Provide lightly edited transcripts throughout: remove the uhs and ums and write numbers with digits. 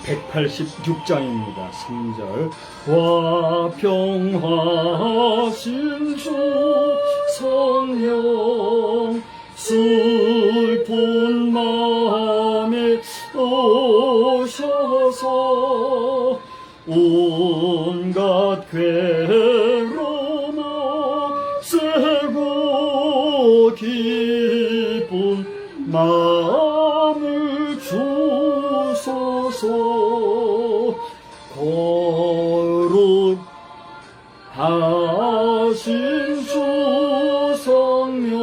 186장입니다. 3절 화평하신 주 성령 슬픈 마음에 오셔서 온갖 괴로움 없애고 기쁜 마음을 주소서. 거룩하신 주 성령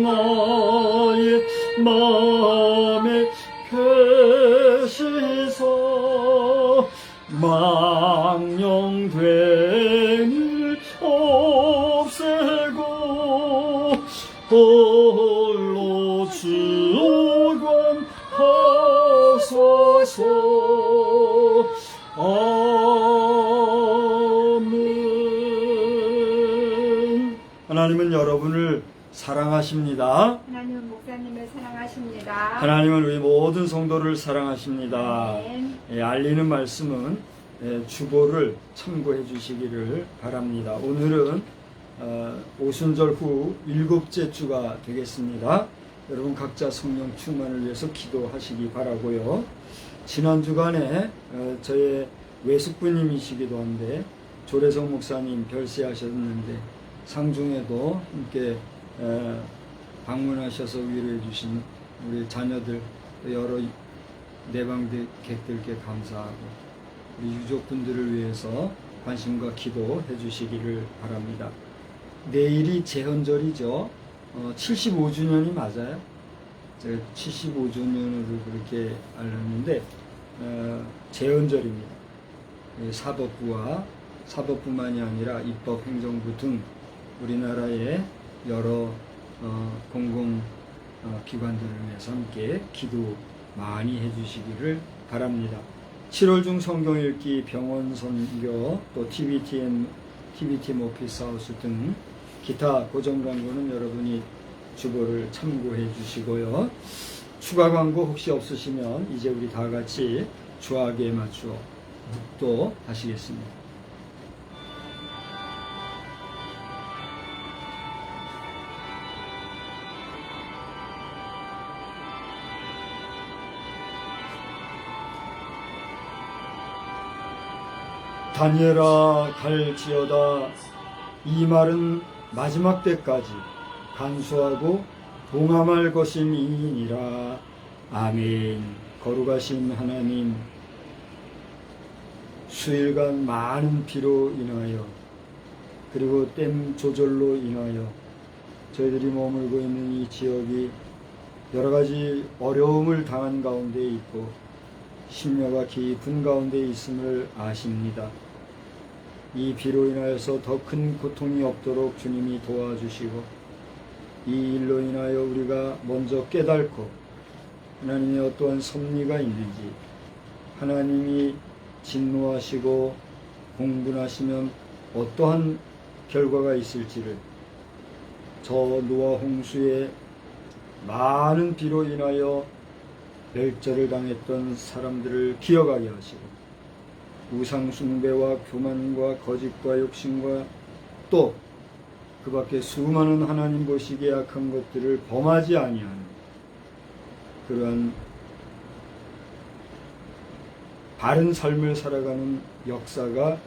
나의 마음에 계시서 망령된 일 없애고 홀로 주관하소서. 아멘. 하나님은 여러분을 사랑하십니다. 하나님은 목사님을 사랑하십니다. 하나님은 우리 모든 성도를 사랑하십니다. 아멘. 알리는 말씀은 주보를 참고해 주시기를 바랍니다. 오늘은 오순절 후 7째 주가 되겠습니다. 여러분 각자 성령 충만을 위해서 기도하시기 바라고요. 지난 주간에 저의 외숙부님이시기도 한데 조래성 목사님 별세하셨는데 상중에도 함께 방문하셔서 위로해 주신 우리 자녀들 여러 내방객들께 감사하고 우리 유족분들을 위해서 관심과 기도해 주시기를 바랍니다. 내일이 제헌절이죠. 75주년이 맞아요. 제가 75주년으로 그렇게 알았는데 제헌절입니다. 사법부와 사법뿐만이 아니라 입법, 행정부 등 우리나라의 여러 공공 기관들을 위해서 함께 기도 많이 해주시기를 바랍니다. 7월 중 성경 읽기, 병원 선교, 또 TBTM 오피스 하우스 등 기타 고정 광고는 여러분이 주보를 참고해 주시고요. 추가 광고 혹시 없으시면 이제 우리 다 같이 주악에 맞추어 묵도 하시겠습니다. 다니엘아 갈지어다. 이 말은 마지막 때까지 간수하고 봉함할 것임이니라. 아멘. 거룩하신 하나님, 수일간 많은 비로 인하여 그리고 댐 조절로 인하여 저희들이 머물고 있는 이 지역이 여러 가지 어려움을 당한 가운데 있고 심려가 깊은 가운데 있음을 아십니다. 이 비로 인하여서 더 큰 고통이 없도록 주님이 도와주시고 이 일로 인하여 우리가 먼저 깨닫고 하나님의 어떠한 섭리가 있는지, 하나님이 진노하시고 공분하시면 어떠한 결과가 있을지를 저 노아 홍수의 많은 비로 인하여 멸절을 당했던 사람들을 기억하게 하시고 우상 숭배와 교만과 거짓과 욕심과 또 그 밖에 수많은 하나님 보시기에 악한 것들을 범하지 아니하는 그러한 바른 삶을 살아가는 역사가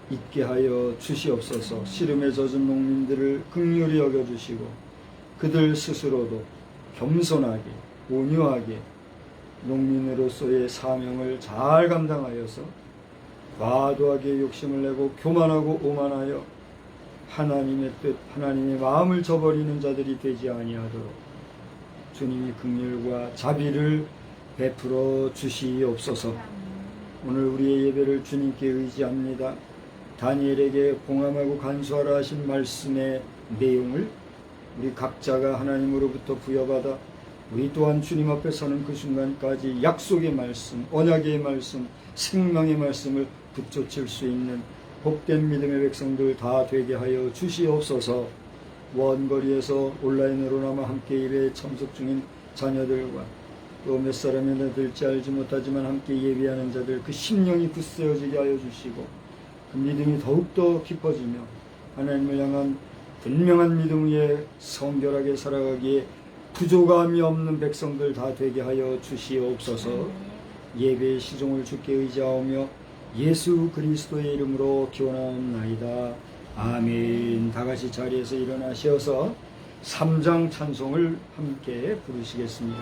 있게 하여 주시옵소서. 시름에 젖은 농민들을 긍휼히 여겨주시고 그들 스스로도 겸손하게 온유하게 농민으로서의 사명을 잘 감당하여서 과도하게 욕심을 내고 교만하고 오만하여 하나님의 뜻, 하나님의 마음을 저버리는 자들이 되지 아니하도록 주님이 긍휼과 자비를 베풀어 주시옵소서. 오늘 우리의 예배를 주님께 의지합니다. 다니엘에게 봉함하고 간수하라 하신 말씀의 내용을 우리 각자가 하나님으로부터 부여받아 우리 또한 주님 앞에 서는 그 순간까지 약속의 말씀, 언약의 말씀, 생명의 말씀을 붙여칠 수 있는 복된 믿음의 백성들 다 되게 하여 주시옵소서. 원거리에서 온라인으로나마 함께 예배에 참석 중인 자녀들과 또 몇 사람이나 될지 알지 못하지만 함께 예배하는 자들 그 심령이 굳세어지게 하여 주시고 그 믿음이 더욱더 깊어지며 하나님을 향한 분명한 믿음 위에 성결하게 살아가기에 부족함이 없는 백성들 다 되게 하여 주시옵소서. 예배의 시종을 주께 의지하오며 예수 그리스도의 이름으로 기원하옵나이다. 아멘. 다같이 자리에서 일어나셔서 3장 찬송을 함께 부르시겠습니다.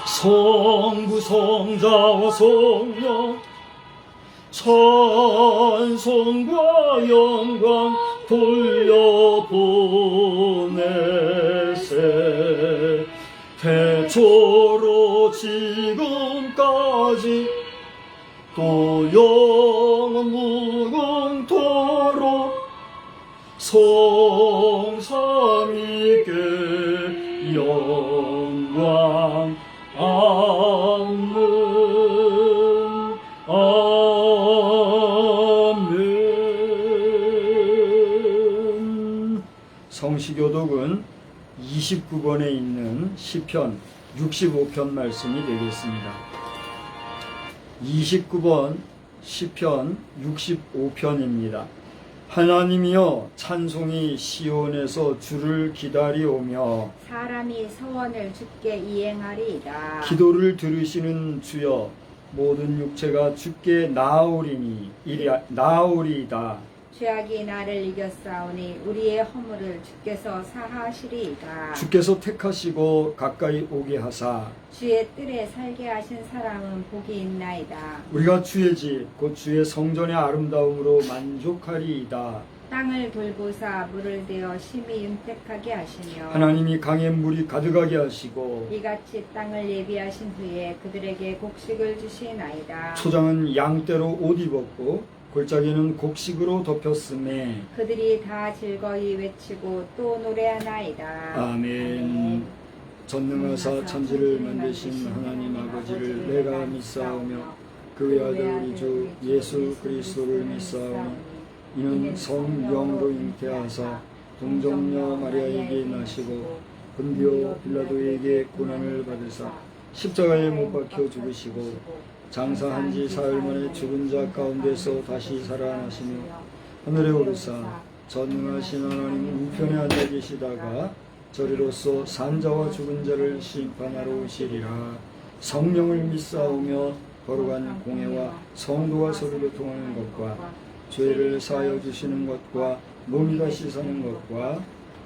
성부 성자와 성령 찬송과 영광 돌려보내세. 태초로 지금까지 또 영원 무궁토록 성삼위께 영광 아멘. 아멘. 성시교독은 29권에 있는 시편 65편 말씀이 되겠습니다. 29번 시편 65편입니다. 하나님이여 찬송이 시온에서 주를 기다리오며 사람이 서원을 주께 이행하리이다. 기도를 들으시는 주여 모든 육체가 주께 나아오리이다. 죄악이 나를 이겼사오니 우리의 허물을 주께서 사하시리이다. 주께서 택하시고 가까이 오게 하사 주의 뜰에 살게 하신 사람은 복이 있나이다. 우리가 주의 집 곧 주의 성전의 아름다움으로 만족하리이다. 땅을 돌보사 물을 대어 심히 윤택하게 하시며 하나님이 강에 물이 가득하게 하시고 이같이 땅을 예비하신 후에 그들에게 곡식을 주시나이다. 초장은 양떼로 옷 입었고 골짜기는 곡식으로 덮였음에 그들이 다 즐거이 외치고 또 노래하나이다. 아멘. 전능하사 천지를 만드신 하나님 아버지를 내가 믿사오며 그 외아들 우리 주 예수 그리스도를 믿사오니 이는 성령으로 잉태하사 동정녀 마리아에게 나시고 본디오 빌라도에게 고난을 받으사 십자가에 못 박혀 죽으시고 장사한 지 사흘 만에 죽은 자 가운데서 다시 살아나시며 하늘에 오르사 전능하신 하나님 우편에 앉아 계시다가 저리로서 산자와 죽은 자를 심판하러 오시리라. 성령을 믿사오며 거룩한 공회와 성도가 서로 교통하는 것과 죄를 사하여 주시는 것과 몸이 다시 사는 것과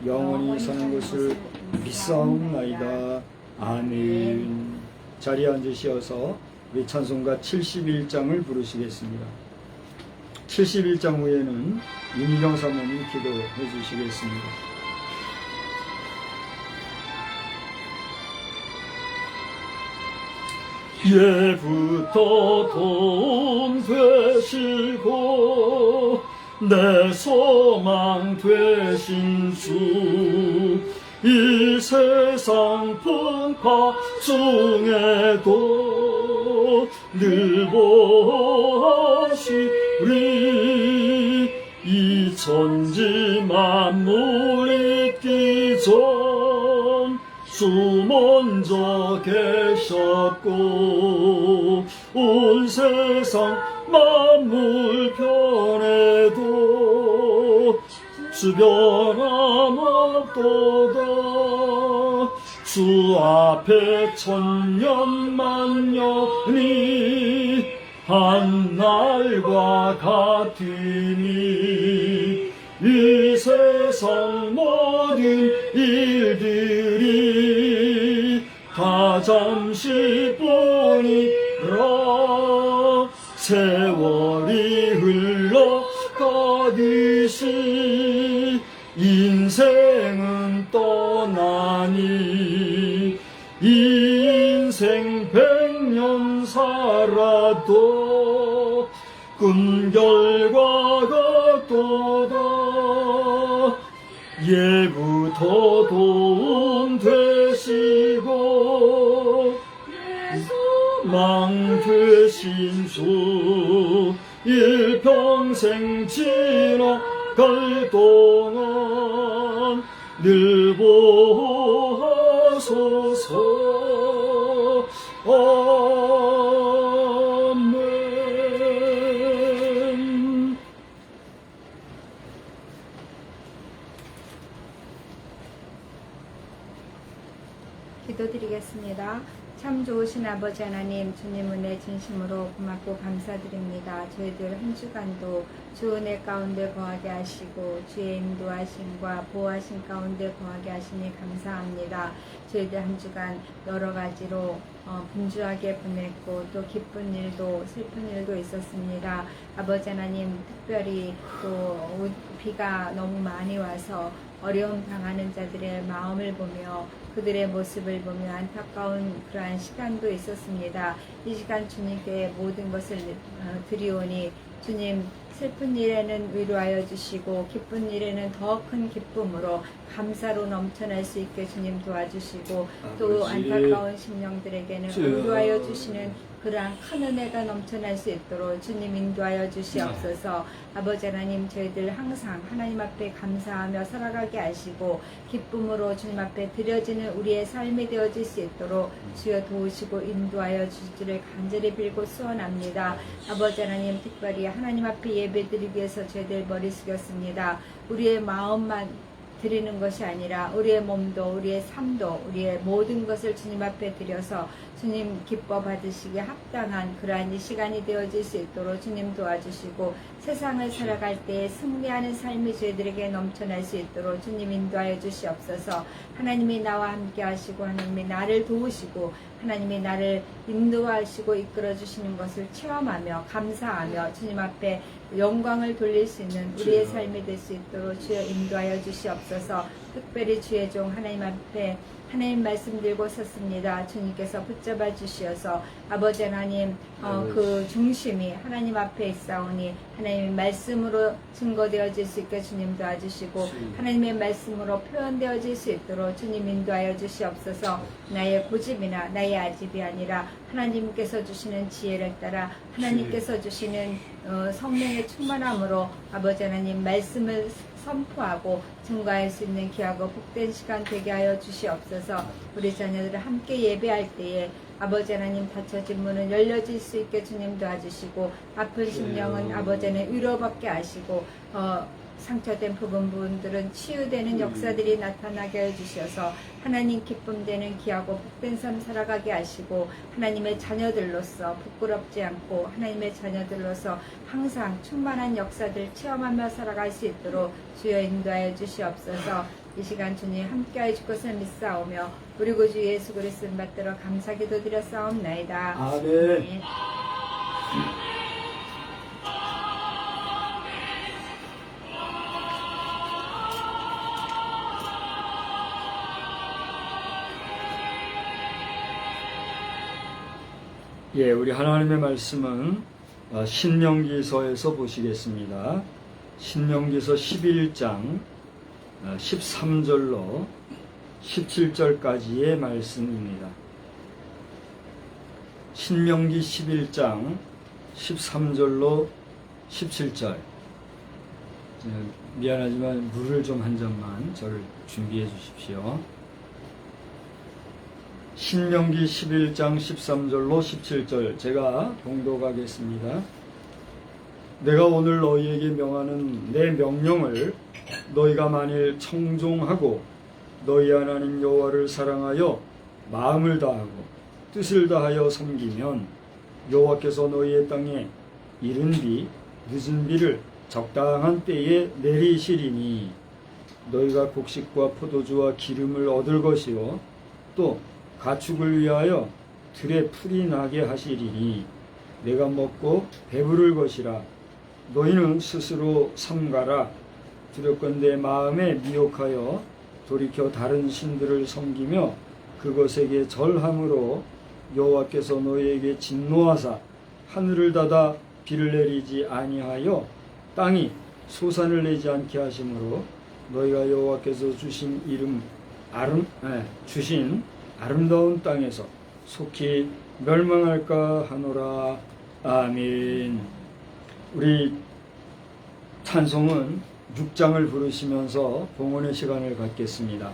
영원히 사는 것을 믿사옵나이다. 아멘. 자리에 앉으시어서 우리 찬송가 71장을 부르시겠습니다. 71장 후에는 임희경 사모님 기도해 주시겠습니다. 예부터 돈 되시고 내 소망 되신 주 이 세상 풍파 중에도 늘 보시리 이 천지 만물 있기 전 주 먼저 계셨고 온 세상 만물 변해도 주변함 없도다. 주 앞에 천년 만년이 한날과 같으니 이 세상 모든 일들이 다 잠시뿐이라. 세월이 흘러가듯이 인생은 떠나니 인생 100년 살아도 꿈 결과가 또다. 예부터 도움 되시고 망 되신 주 일평생 지나갈 동안 늘 보호하소서. 아멘. 기도드리겠습니다. 참 좋으신 아버지 하나님, 주님 은혜 진심으로 고맙고 감사드립니다. 저희들 한 주간도 주 은혜 가운데 거하게 하시고 주의 인도하심과 보호하심 가운데 거하게 하시니 감사합니다. 저희들 한 주간 여러 가지로 분주하게 보냈고 또 기쁜 일도 슬픈 일도 있었습니다. 아버지 하나님, 특별히 또 비가 너무 많이 와서 어려움 당하는 자들의 마음을 보며 그들의 모습을 보며 안타까운 그러한 시간도 있었습니다. 이 시간 주님께 모든 것을 드리오니 주님, 슬픈 일에는 위로하여 주시고 기쁜 일에는 더 큰 기쁨으로 감사로 넘쳐날 수 있게 주님 도와주시고 또 안타까운 심령들에게는 위로하여 주시는 그러한 큰 은혜가 넘쳐날 수 있도록 주님 인도하여 주시옵소서. 아버지 하나님, 저희들 항상 하나님 앞에 감사하며 살아가게 하시고 기쁨으로 주님 앞에 드려지는 우리의 삶이 되어질 수 있도록 주여 도우시고 인도하여 주시기를 간절히 빌고 소원합니다. 아버지 하나님, 특별히 하나님 앞에 예배드리기 위해서 저희들 머리 숙였습니다. 우리의 마음만 드리는 것이 아니라 우리의 몸도 우리의 삶도 우리의 모든 것을 주님 앞에 드려서 주님 기뻐 받으시기에 합당한 그러한 이 시간이 되어질 수 있도록 주님 도와주시고 세상을 살아갈 때에 승리하는 삶이 저희들에게 넘쳐날 수 있도록 주님 인도하여 주시옵소서. 하나님이 나와 함께 하시고 하나님이 나를 도우시고 하나님이 나를 인도하시고 이끌어 주시는 것을 체험하며 감사하며 주님 앞에 영광을 돌릴 수 있는 우리의 삶이 될 수 있도록 주여 인도하여 주시옵소서. 특별히 주의 종 하나님 앞에 하나님 말씀 들고 섰습니다. 주님께서 붙잡아 주시어서 아버지 하나님 그 중심이 하나님 앞에 있사오니 하나님의 말씀으로 증거되어질 수 있게 주님 도와주시고 하나님의 말씀으로 표현되어질 수 있도록 주님 인도하여 주시옵소서. 나의 고집이나 나의 아집이 아니라 하나님께서 주시는 지혜를 따라 하나님께서 주시는 성령의 충만함으로 아버지 하나님 말씀을 선포하고 증거할 수 있는 귀하고 복된 시간 되게 하여 주시옵소서. 우리 자녀들을 함께 예배할 때에 아버지 하나님 닫혀진 문은 열려질 수 있게 주님 도와주시고 아픈 심령은 아버지 하나님 위로받게 하시고 상처된 부분들은 치유되는 역사들이 나타나게 해주셔서 하나님 기쁨되는 귀하고 복된 삶 살아가게 하시고 하나님의 자녀들로서 부끄럽지 않고 하나님의 자녀들로서 항상 충만한 역사들 체험하며 살아갈 수 있도록 주여 인도하여 주시옵소서. 이 시간 주님 함께하여 줄 것을 믿사오며 우리 구주 예수 그리스도 받들어 감사 기도드려 싸움나이다. 아멘. 네. 예, 우리 하나님의 말씀은 신명기서에서 보시겠습니다. 신명기서 11장 13절로 17절까지의 말씀입니다. 신명기 11장 13절로 17절. 미안하지만 물을 좀 한 잔만 저를 준비해 주십시오. 신명기 11장 13절로 17절 제가 봉독하겠습니다. 내가 오늘 너희에게 명하는 내 명령을 너희가 만일 청종하고 너희 하나님 여호와를 사랑하여 마음을 다하고 뜻을 다하여 섬기면 여호와께서 너희의 땅에 이른 비 늦은 비를 적당한 때에 내리시리니 너희가 곡식과 포도주와 기름을 얻을 것이요 또 가축을 위하여 들에 풀이 나게 하시리니 내가 먹고 배부를 것이라. 너희는 스스로 삼가라. 두렵건대 마음에 미혹하여 돌이켜 다른 신들을 섬기며 그것에게 절함으로 여호와께서 너희에게 진노하사 하늘을 닫아 비를 내리지 아니하여 땅이 소산을 내지 않게 하심으로 너희가 여호와께서 주신 아름다운 땅에서 속히 멸망할까 하노라. 아멘. 우리 찬송은 6장을 부르시면서 봉헌의 시간을 갖겠습니다.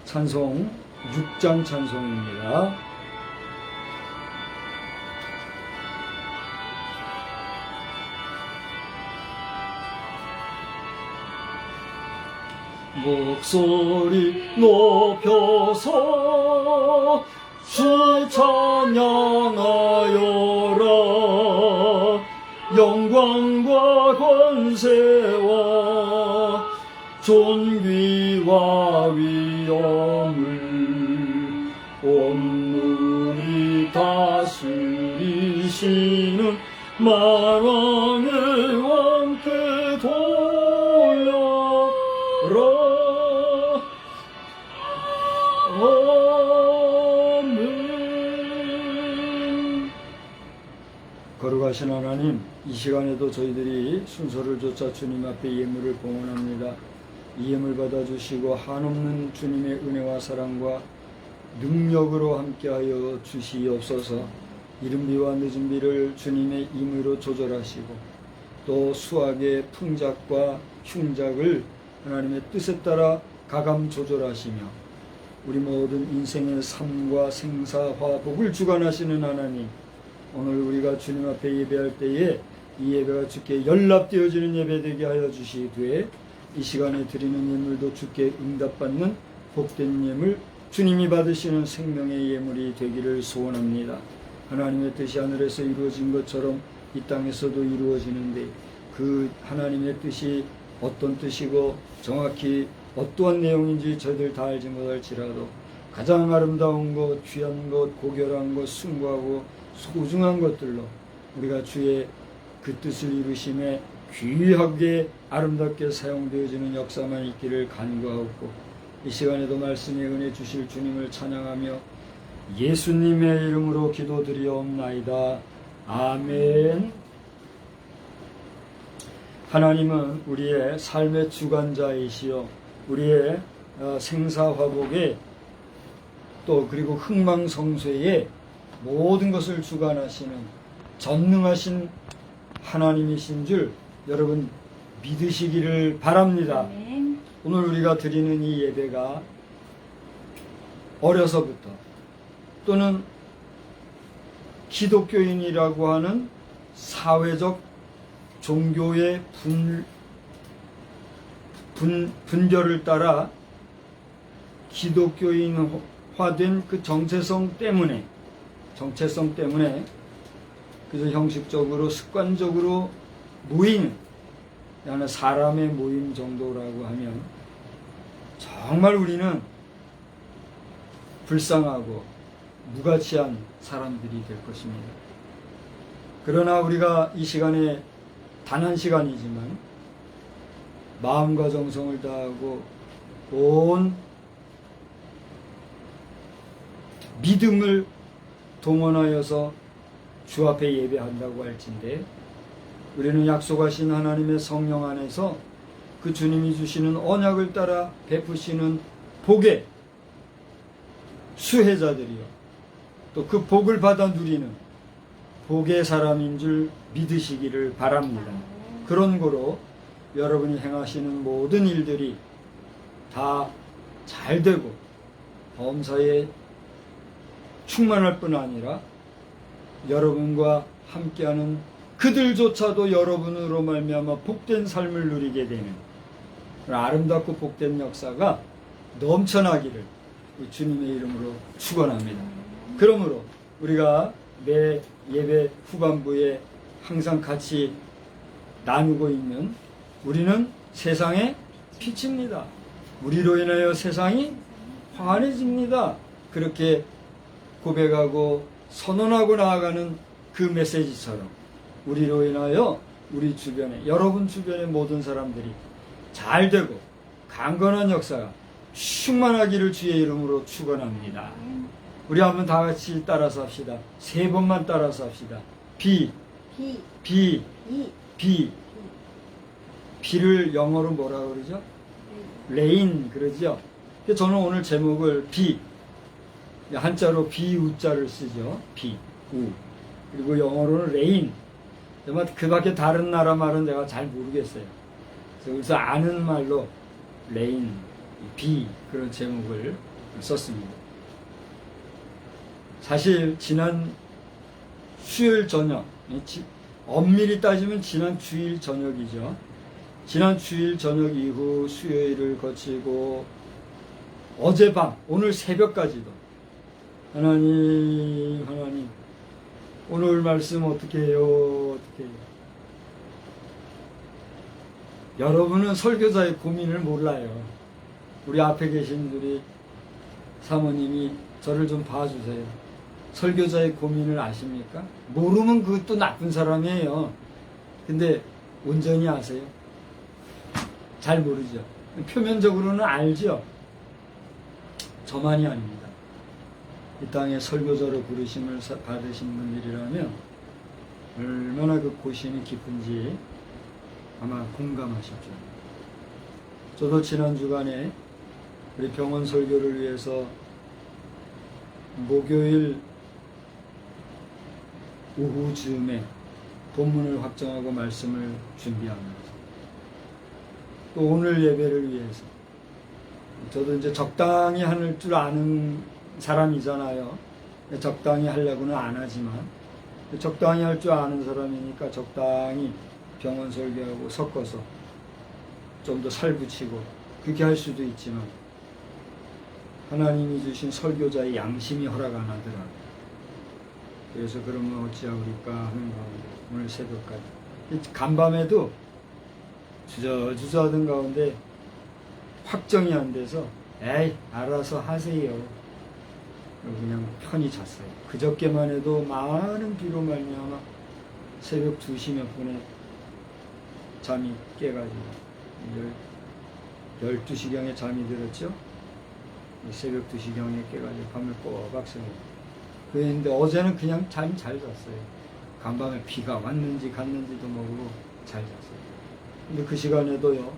찬송 6장 찬송입니다. 목소리 높여서 주 찬양하여라. 영광과 권세와 존귀와 위엄을 온누리 다스리시는 만왕의 왕께 돌려라. 아멘. 거룩하신 하나님, 이 시간에도 저희들이 순서를 좇아 주님 앞에 예물을 봉헌합니다. 이 예물 받아주시고 한없는 주님의 은혜와 사랑과 능력으로 함께하여 주시옵소서. 이른 비와 늦은 비를 주님의 임의로 조절하시고 또 수확의 풍작과 흉작을 하나님의 뜻에 따라 가감 조절하시며 우리 모든 인생의 삶과 생사, 화복을 주관하시는 하나님, 오늘 우리가 주님 앞에 예배할 때에 이 예배가 주께 연락되어지는 예배 되게 하여 주시되 이 시간에 드리는 예물도 주께 응답받는 복된 예물, 주님이 받으시는 생명의 예물이 되기를 소원합니다. 하나님의 뜻이 하늘에서 이루어진 것처럼 이 땅에서도 이루어지는데 그 하나님의 뜻이 어떤 뜻이고 정확히 어떠한 내용인지 저희들 다 알지 못할지라도 가장 아름다운 것, 귀한 것, 고결한 것, 숭고하고 소중한 것들로 우리가 주의 그 뜻을 이루심에 귀하게 아름답게 사용되어지는 역사만 있기를 간구하고, 이 시간에도 말씀에 은혜 주실 주님을 찬양하며 예수님의 이름으로 기도드리옵나이다. 아멘. 하나님은 우리의 삶의 주관자이시여 우리의 생사화복에 또 그리고 흥망성쇠에 모든 것을 주관하시는 전능하신 하나님이신 줄 여러분 믿으시기를 바랍니다. 아멘. 오늘 우리가 드리는 이 예배가 어려서부터 또는 기독교인이라고 하는 사회적 종교의 분별을 따라 기독교인화된 그 정체성 때문에 그래서 형식적으로 습관적으로 모이는 하나 사람의 모임 정도라고 하면 정말 우리는 불쌍하고 무가치한 사람들이 될 것입니다. 그러나 우리가 이 시간에 단 한 시간이지만 마음과 정성을 다하고 온 믿음을 동원하여서 주 앞에 예배한다고 할진데 우리는 약속하신 하나님의 성령 안에서 그 주님이 주시는 언약을 따라 베푸시는 복의 수혜자들이요 또 그 복을 받아 누리는 복의 사람인 줄 믿으시기를 바랍니다. 그런 거로 여러분이 행하시는 모든 일들이 다 잘되고 범사에 충만할 뿐 아니라 여러분과 함께하는 그들조차도 여러분으로 말미암아 복된 삶을 누리게 되는 아름답고 복된 역사가 넘쳐나기를 주님의 이름으로 축원합니다. 그러므로 우리가 매 예배 후반부에 항상 같이 나누고 있는 우리는 세상의 빛입니다. 우리로 인하여 세상이 환해집니다. 그렇게 고백하고 선언하고 나아가는 그 메시지처럼 우리로 인하여 우리 주변에 여러분 주변의 모든 사람들이 잘되고 강건한 역사가 충만하기를 주의 이름으로 축원합니다. 우리 한번 다 같이 따라서 합시다. 3번만 따라서 합시다. 비를 영어로 뭐라 그러죠? 레인 그러죠? 저는 오늘 제목을 비 한자로 비우자를 쓰죠. 비우 그리고 영어로는 레인. 그 밖에 다른 나라 말은 제가 잘 모르겠어요. 그래서 아는 말로 레인, 비 그런 제목을 썼습니다. 사실 지난 수요일 저녁, 엄밀히 따지면 지난 주일 저녁이죠. 지난 주일 저녁 이후 수요일을 거치고 어젯밤, 오늘 새벽까지도 하나님 오늘 말씀 어떻게 해요? 여러분은 설교자의 고민을 몰라요. 우리 앞에 계신 우리 사모님이 저를 좀 봐주세요. 설교자의 고민을 아십니까? 모르면 그것도 나쁜 사람이에요. 근데 온전히 아세요? 잘 모르죠. 표면적으로는 알죠. 저만이 아닙니다. 이 땅에 설교자로 부르심을 받으신 분들이라면 얼마나 그 고심이 깊은지 아마 공감하셨죠. 저도 지난 주간에 우리 병원 설교를 위해서 목요일 오후쯤에 본문을 확정하고 말씀을 준비합니다. 또 오늘 예배를 위해서 저도 이제 적당히 할 줄 아는 사람이잖아요. 적당히 하려고는 안 하지만 적당히 할 줄 아는 사람이니까 적당히 병원 설교하고 섞어서 좀 더 살붙이고 그렇게 할 수도 있지만 하나님이 주신 설교자의 양심이 허락 안 하더라. 그래서 그러면 어찌하오리까 하는 가운데 오늘 새벽까지 간밤에도 주저주저하던 가운데 확정이 안 돼서 에이 알아서 하세요. 그냥 편히 잤어요. 그저께만 해도 많은 비로 말미암아 새벽 2시 몇 분에 잠이 깨가지고 12시경에 잠이 들었죠. 새벽 2시경에 깨가지고 밤을 꼬박 새고 그랬는데 어제는 그냥 잠이 잘 잤어요. 간밤에 비가 왔는지 갔는지도 모르고 잘 잤어요. 근데 그 시간에도요,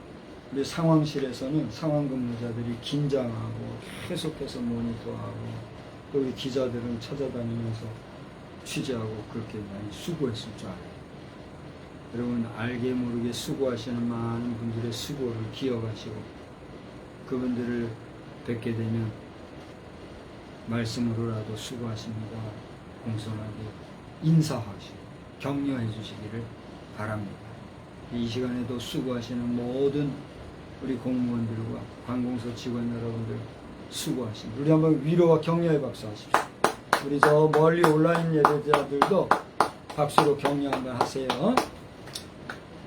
우리 상황실에서는 상황 근무자들이 긴장하고 계속해서 모니터하고 또 우리 기자들은 찾아다니면서 취재하고 그렇게 많이 수고했을 줄 알아요. 여러분 알게 모르게 수고하시는 많은 분들의 수고를 기억하시고 그분들을 뵙게 되면 말씀으로라도 수고하십니다. 공손하게 인사하시고 격려해 주시기를 바랍니다. 이 시간에도 수고하시는 모든 우리 공무원들과 관공서 직원 여러분들 수고하십니다. 우리 한번 위로와 격려의 박수 하십시오. 우리 저 멀리 온라인 예배자들도 박수로 격려 한번 하세요.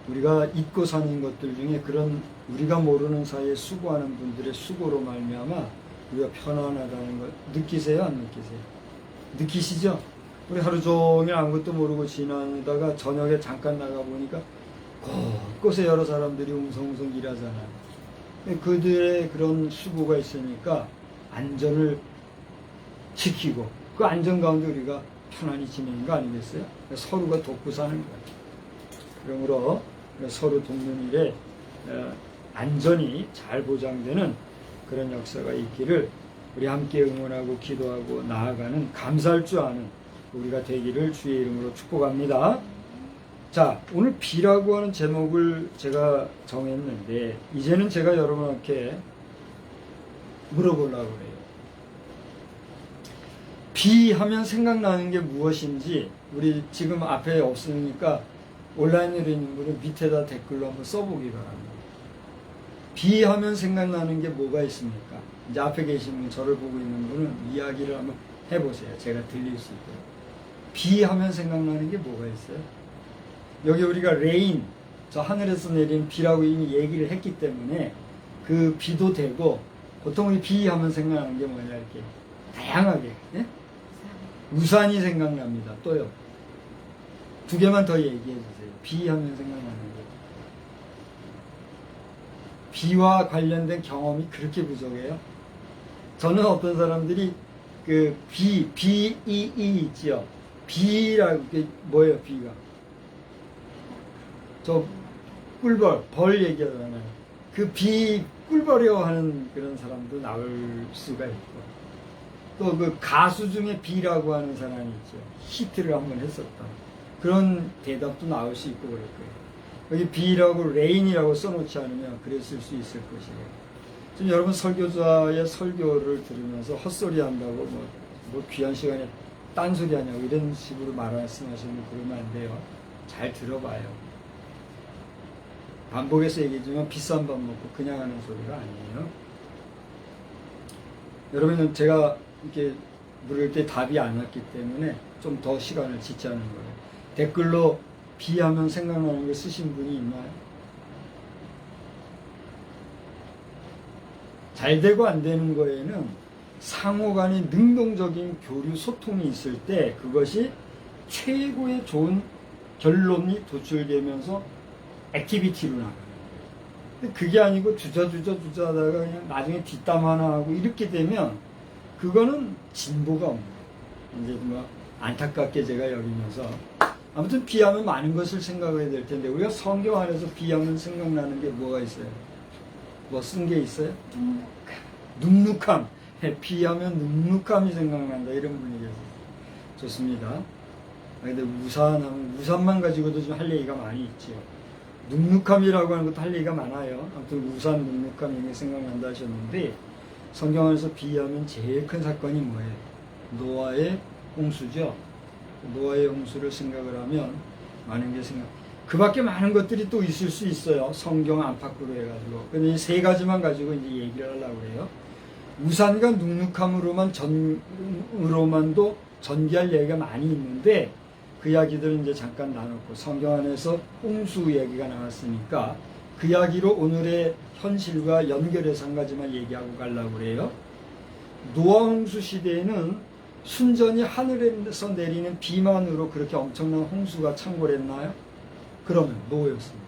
우리가 잊고 사는 것들 중에 그런 우리가 모르는 사이에 수고하는 분들의 수고로 말미암아 우리가 편안하다는 걸 느끼세요? 안 느끼세요? 느끼시죠? 우리 하루 종일 아무것도 모르고 지나다가 저녁에 잠깐 나가보니까 곳곳에 여러 사람들이 웅성웅성 일하잖아요. 그들의 그런 수고가 있으니까 안전을 지키고 그 안전 가운데 우리가 편안히 지내는 거 아니겠어요? 서로가 돕고 사는 거예요. 그러므로 서로 돕는 일에 안전이 잘 보장되는 그런 역사가 있기를 우리 함께 응원하고 기도하고 나아가는 감사할 줄 아는 우리가 되기를 주의 이름으로 축복합니다. 자, 오늘 비라고 하는 제목을 제가 정했는데 이제는 제가 여러분께 물어보려고 해요. 비 하면 생각나는 게 무엇인지 우리 지금 앞에 없으니까 온라인으로 있는 분은 밑에다 댓글로 한번 써보기 바랍니다. 비 하면 생각나는 게 뭐가 있습니까? 이제 앞에 계신 분, 저를 보고 있는 분은 이야기를 한번 해보세요. 제가 들릴 수 있도록. 비 하면 생각나는 게 뭐가 있어요? 여기 우리가 레인, 저 하늘에서 내리는 비라고 이미 얘기를 했기 때문에 그 비도 되고 보통 우리 비 하면 생각나는 게 뭐냐 이렇게 다양하게 예? 우산이 생각납니다. 또요. 2개만 더 얘기해 주세요. 비 하면 생각나는 게. 비와 관련된 경험이 그렇게 부족해요. 저는 어떤 사람들이 그 B 있지요. 비라고 그게 뭐예요? 비가 저 꿀벌 벌 얘기하잖아요. 그 비 꿀벌이요 하는 그런 사람도 나올 수가 있고 또 그 가수 중에 비라고 하는 사람이 있죠. 히트를 한번 했었다. 그런 대답도 나올 수 있고 그럴 거예요. 여기 비라고 레인이라고 써놓지 않으면 그랬을 수 있을 것이에요. 지금 여러분 설교자의 설교를 들으면서 헛소리 한다고 뭐 귀한 시간에 딴소리 하냐고 이런 식으로 말씀하시면 그러면 안 돼요. 잘 들어봐요. 반복해서 얘기하지만 비싼 밥 먹고 그냥 하는 소리가 아니에요. 여러분은 제가 이렇게 물을 때 답이 안 왔기 때문에 좀 더 시간을 지체하는 거예요. 댓글로 비하면 생각나는 거 쓰신 분이 있나요? 잘 되고 안 되는 거에는 상호 간의 능동적인 교류 소통이 있을 때 그것이 최고의 좋은 결론이 도출되면서 액티비티로 나가는 거예요. 근데 그게 아니고 주저하다가 그냥 나중에 뒷담 하나 하고 이렇게 되면 그거는 진보가 없는 거예요. 이제 뭐 안타깝게 제가 여기면서 아무튼 비하면 많은 것을 생각해야 될 텐데 우리가 성경 안에서 비하면 생각나는 게 뭐가 있어요? 뭐 쓴 게 있어요? 눅눅함. 비하면 눅눅함이 생각난다 이런 분이 계세요. 좋습니다. 근데 우산만 가지고도 좀 할 얘기가 많이 있지요. 눅눅함이라고 하는 것도 할 얘기가 많아요. 아무튼 우산 눅눅함 이게 생각난다 하셨는데 성경에서 비하면 제일 큰 사건이 뭐예요? 노아의 홍수죠. 노아의 홍수를 생각을 하면 많은 게 그 밖에 많은 것들이 또 있을 수 있어요. 성경 안팎으로 해가지고. 근데 이 세 가지만 가지고 이제 얘기를 하려고 해요. 우산과 눅눅함으로만도 전개할 얘기가 많이 있는데 그 이야기들은 이제 잠깐 나눴고 성경 안에서 홍수 얘기가 나왔으니까 그 이야기로 오늘의 현실과 연결해서 한 가지만 얘기하고 가려고 그래요. 노아 홍수 시대에는 순전히 하늘에서 내리는 비만으로 그렇게 엄청난 홍수가 창궐했나요? 그러면 뭐였습니까?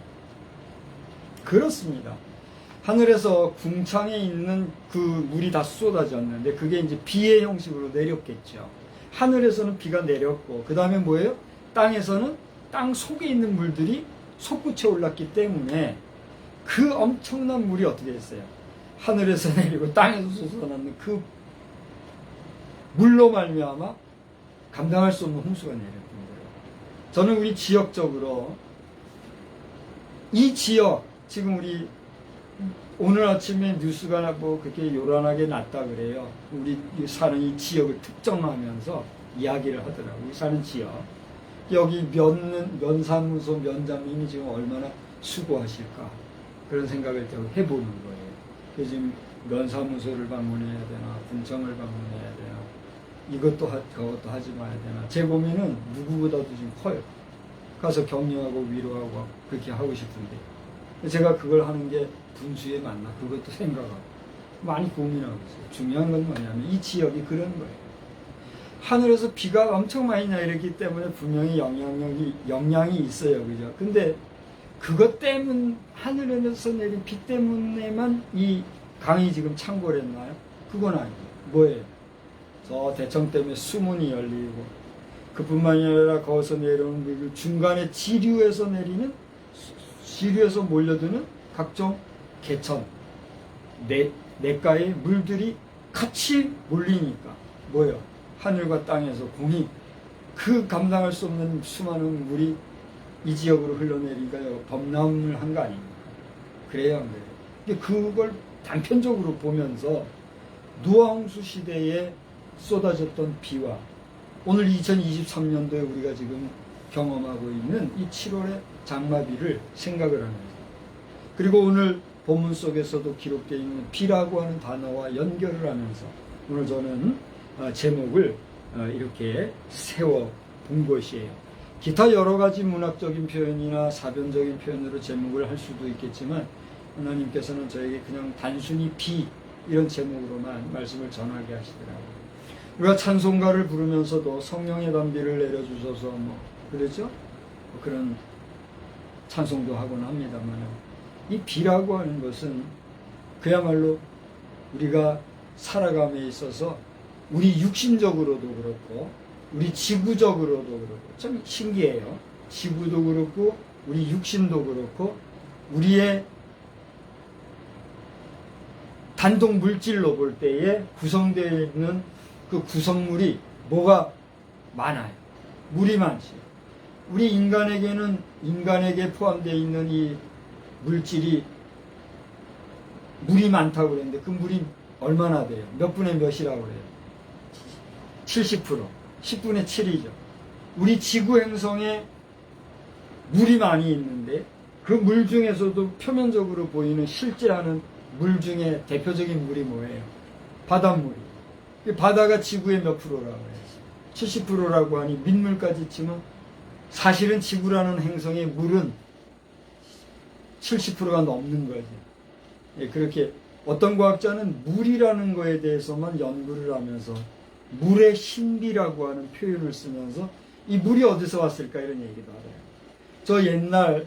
그렇습니다. 하늘에서 궁창에 있는 그 물이 다 쏟아졌는데 그게 이제 비의 형식으로 내렸겠죠. 하늘에서는 비가 내렸고 그 다음에 뭐예요? 땅에서는 땅 속에 있는 물들이 솟구쳐 올랐기 때문에 그 엄청난 물이 어떻게 됐어요? 하늘에서 내리고 땅에서 솟아나는 그 물로 말미암아 감당할 수 없는 홍수가 내렸던 거예요. 저는 우리 지역적으로 이 지역 지금 우리 오늘 아침에 뉴스가 뭐 그렇게 요란하게 났다 그래요. 우리 사는 이 지역을 특정하면서 이야기를 하더라고요. 우리 사는 지역. 여기 면사무소 면장님이 지금 얼마나 수고하실까. 그런 생각을 해보는 거예요. 그래서 지금 면사무소를 방문해야 되나, 군청을 방문해야 되나, 이것도 저것도 하지 말아야 되나. 제 고민은 누구보다도 지금 커요. 가서 격려하고 위로하고 그렇게 하고 싶은데. 제가 그걸 하는 게 분수에 맞나 그것도 생각하고 많이 고민하고 있어요. 중요한 건 뭐냐면 이 지역이 그런 거예요. 하늘에서 비가 엄청 많이 내리기 때문에 분명히 영향이 있어요. 그죠? 근데 그것 때문 하늘에서 내린 비 때문에만 이 강이 지금 창궐했나요? 그건 아니에요. 뭐예요? 저 대청 때문에 수문이 열리고 그뿐만이 아니라 거기서 내려오는 그 중간에 지류에서 몰려드는 각종 개천, 냇가의 물들이 같이 몰리니까 뭐예요? 하늘과 땅에서 공이 그 감당할 수 없는 수많은 물이 이 지역으로 흘러내리니까 범람을 한 거 아닙니까? 그래야 안 그래요? 근데 그걸 단편적으로 보면서 노아 홍수 시대에 쏟아졌던 비와 오늘 2023년도에 우리가 지금 경험하고 있는 이 7월의 장마비를 생각을 하면서 그리고 오늘 본문 속에서도 기록되어 있는 비라고 하는 단어와 연결을 하면서 오늘 저는 제목을 이렇게 세워 본 것이에요. 기타 여러 가지 문학적인 표현이나 사변적인 표현으로 제목을 할 수도 있겠지만 하나님께서는 저에게 그냥 단순히 비 이런 제목으로만 말씀을 전하게 하시더라고요. 우리가 찬송가를 부르면서도 성령의 단비를 내려주셔서 뭐 그렇죠? 그런 찬송도 하곤 합니다만 이 비라고 하는 것은 그야말로 우리가 살아감에 있어서 우리 육신적으로도 그렇고 우리 지구적으로도 그렇고 참 신기해요. 지구도 그렇고 우리 육신도 그렇고 우리의 단독 물질로 볼 때에 구성되어 있는 그 구성물이 뭐가 많아요. 물이 많지. 우리 인간에게 포함되어 있는 이 물질이 물이 많다고 그랬는데 그 물이 얼마나 돼요? 몇 분의 몇이라고 그래요? 70%. 10분의 7이죠. 우리 지구 행성에 물이 많이 있는데 그 물 중에서도 표면적으로 보이는 실제하는 물 중에 대표적인 물이 뭐예요? 바닷물이. 바다가 지구의 몇 프로라고 해요? 70%라고 하니 민물까지 치면 사실은 지구라는 행성의 물은 70%가 넘는 거지. 예, 그렇게 어떤 과학자는 물이라는 거에 대해서만 연구를 하면서 물의 신비라고 하는 표현을 쓰면서 이 물이 어디서 왔을까 이런 얘기도 하래요. 저 옛날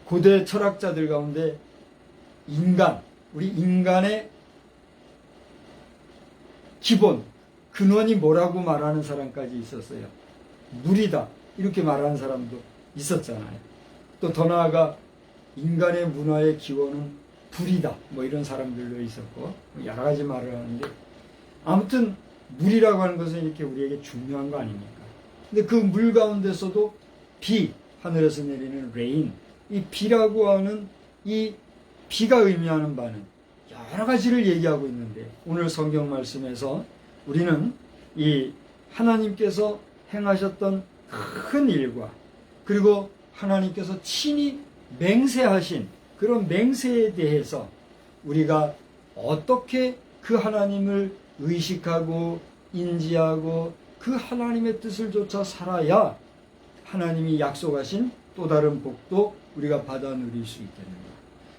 고대 철학자들 가운데 우리 인간의 기본, 근원이 뭐라고 말하는 사람까지 있었어요. 물이다. 이렇게 말하는 사람도 있었잖아요. 또 더 나아가 인간의 문화의 기원은 불이다. 뭐 이런 사람들도 있었고 여러 가지 말을 하는데 아무튼 물이라고 하는 것은 이렇게 우리에게 중요한 거 아닙니까? 근데 그 물 가운데서도 비, 하늘에서 내리는 레인, 이 비라고 하는 이 비가 의미하는 바는 여러 가지를 얘기하고 있는데 오늘 성경 말씀에서 우리는 이 하나님께서 행하셨던 큰 일과 그리고 하나님께서 친히 맹세하신 그런 맹세에 대해서 우리가 어떻게 그 하나님을 의식하고 인지하고 그 하나님의 뜻을 쫓아 살아야 하나님이 약속하신 또 다른 복도 우리가 받아 누릴 수 있겠는가.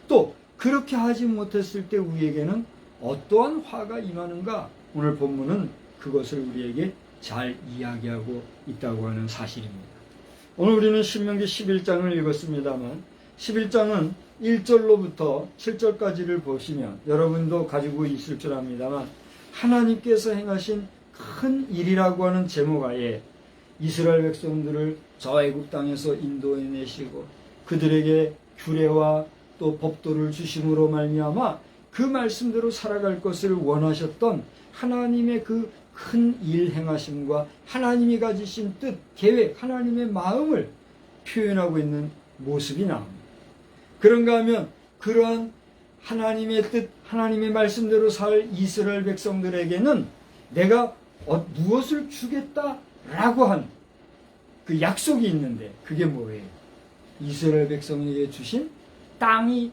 또 그렇게 하지 못했을 때 우리에게는 어떠한 화가 임하는가. 오늘 본문은 그것을 우리에게 잘 이야기하고 있다고 하는 사실입니다. 오늘 우리는 신명기 11장을 읽었습니다만 11장은 1절로부터 7절까지를 보시면 여러분도 가지고 있을 줄 압니다만 하나님께서 행하신 큰 일이라고 하는 제목하에 이스라엘 백성들을 저 애굽 땅에서 인도해내시고 그들에게 규례와 또 법도를 주심으로 말미암아 그 말씀대로 살아갈 것을 원하셨던 하나님의 그 큰 일 행하심과 하나님이 가지신 뜻, 계획, 하나님의 마음을 표현하고 있는 모습이 나옵니다. 그런가 하면 그러한 하나님의 뜻, 하나님의 말씀대로 살 이스라엘 백성들에게는 내가 무엇을 주겠다라고 한 그 약속이 있는데 그게 뭐예요? 이스라엘 백성에게 주신 땅이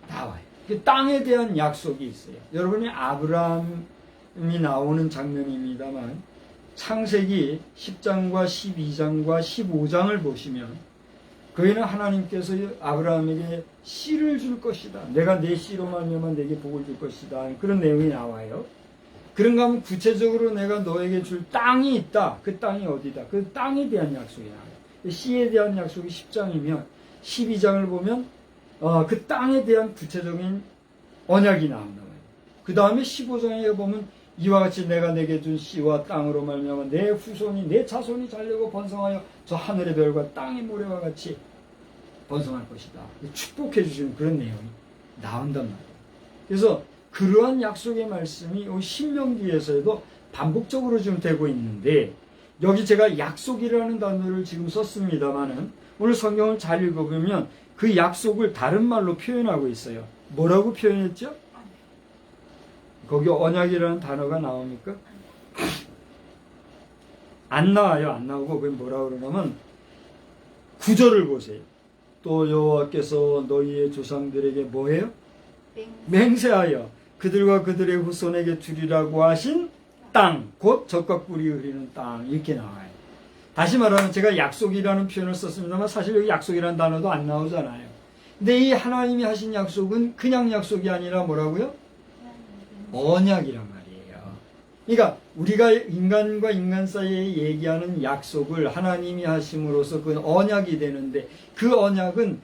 나와요. 그 땅에 대한 약속이 있어요. 여러분이 아브라함이 나오는 장면입니다만 창세기 10장과 12장과 15장을 보시면 거기는 하나님께서 아브라함에게 씨를 줄 것이다. 내가 내 씨로 말미암아 내게 복을 줄 것이다. 그런 내용이 나와요. 그런가 하면 구체적으로 내가 너에게 줄 땅이 있다. 그 땅이 어디다. 그 땅에 대한 약속이 나와요. 씨에 대한 약속이 10장이면 12장을 보면 그 땅에 대한 구체적인 언약이 나온다. 그 다음에 15장에 보면 이와 같이 내가 내게 준 씨와 땅으로 말미암아 내 후손이 내 자손이 잘되고 번성하여 저 하늘의 별과 땅의 모래와 같이 번성할 것이다. 축복해 주시는 그런 내용이 나온단 말이에요. 그래서 그러한 약속의 말씀이 신명기에서도 반복적으로 지금 되고 있는데 여기 제가 약속이라는 단어를 지금 썼습니다만은 오늘 성경을 잘 읽어보면 그 약속을 다른 말로 표현하고 있어요. 뭐라고 표현했죠? 거기 언약이라는 단어가 나옵니까? 안 나와요. 안 나오고 그게 뭐라고 그러냐면 9절을 보세요. 또 여호와께서 너희의 조상들에게 뭐해요? 맹세하여 그들과 그들의 후손에게 주리라고 하신 땅, 곧 젖과 꿀이 흐르는 땅, 이렇게 나와요. 다시 말하면 제가 약속이라는 표현을 썼습니다만 사실 여기 약속이라는 단어도 안 나오잖아요. 근데 이 하나님이 하신 약속은 그냥 약속이 아니라 뭐라고요? 언약이란 말이에요. 그러니까 우리가 인간과 인간 사이에 얘기하는 약속을 하나님이 하심으로써 그 언약이 되는데 그 언약은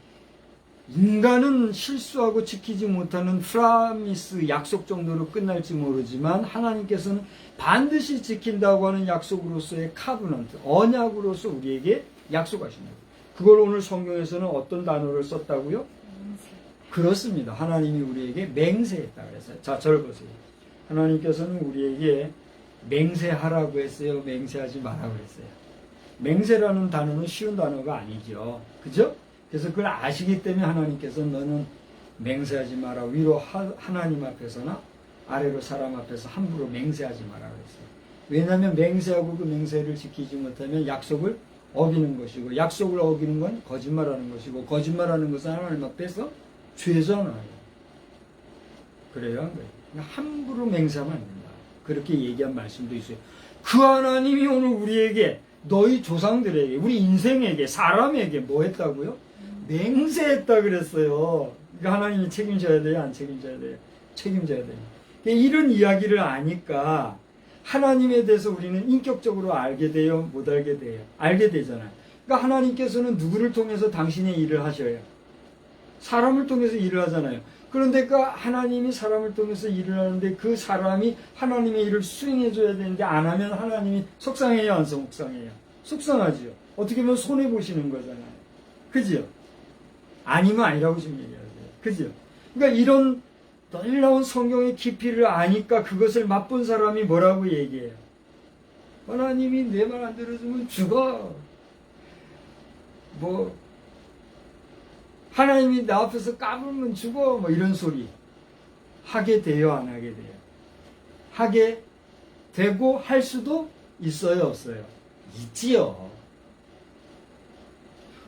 인간은 실수하고 지키지 못하는 프라미스 약속 정도로 끝날지 모르지만 하나님께서는 반드시 지킨다고 하는 약속으로서의 카브넌트, 언약으로서 우리에게 약속하십니다. 그걸 오늘 성경에서는 어떤 단어를 썼다고요? 그렇습니다. 하나님이 우리에게 맹세했다 그랬어요. 자, 저를 보세요. 하나님께서는 우리에게 맹세하라고 했어요? 맹세하지 말라고 했어요? 맹세라는 단어는 쉬운 단어가 아니죠. 그죠? 그래서 그걸 아시기 때문에 하나님께서 너는 맹세하지 마라. 위로 하나님 앞에서나 아래로 사람 앞에서 함부로 맹세하지 마라 그랬어요. 왜냐하면 맹세하고 그 맹세를 지키지 못하면 약속을 어기는 것이고 약속을 어기는 건 거짓말하는 것이고 거짓말하는 것은 하나님 앞에서 죄잖아요. 그래요? 함부로 맹세하면 안 된다. 그렇게 얘기한 말씀도 있어요. 그 하나님이 오늘 우리에게 너희 조상들에게 우리 인생에게 사람에게 뭐 했다고요? 맹세했다 그랬어요. 그러니까 하나님이 책임져야 돼요? 안 책임져야 돼요? 책임져야 돼요. 이런 이야기를 아니까 하나님에 대해서 우리는 인격적으로 알게 돼요? 못 알게 돼요? 알게 되잖아요. 그러니까 하나님께서는 누구를 통해서 당신의 일을 하셔요? 사람을 통해서 일을 하잖아요. 그런데 그 하나님이 사람을 통해서 일을 하는데 그 사람이 하나님의 일을 수행해줘야 되는데 안 하면 하나님이 속상해요? 안 속상해요? 속상하지요. 어떻게 보면 손해보시는 거잖아요. 그죠? 아니면 아니라고 지금 얘기하세요. 그죠? 그러니까 이런 놀라운 성경의 깊이를 아니까 그것을 맛본 사람이 뭐라고 얘기해요? 하나님이 내 말 안 들어주면 죽어. 하나님이 나 앞에서 까불면 죽어. 이런 소리. 하게 돼요? 안 하게 돼요? 하게 되고 할 수도 있어요? 없어요? 있지요.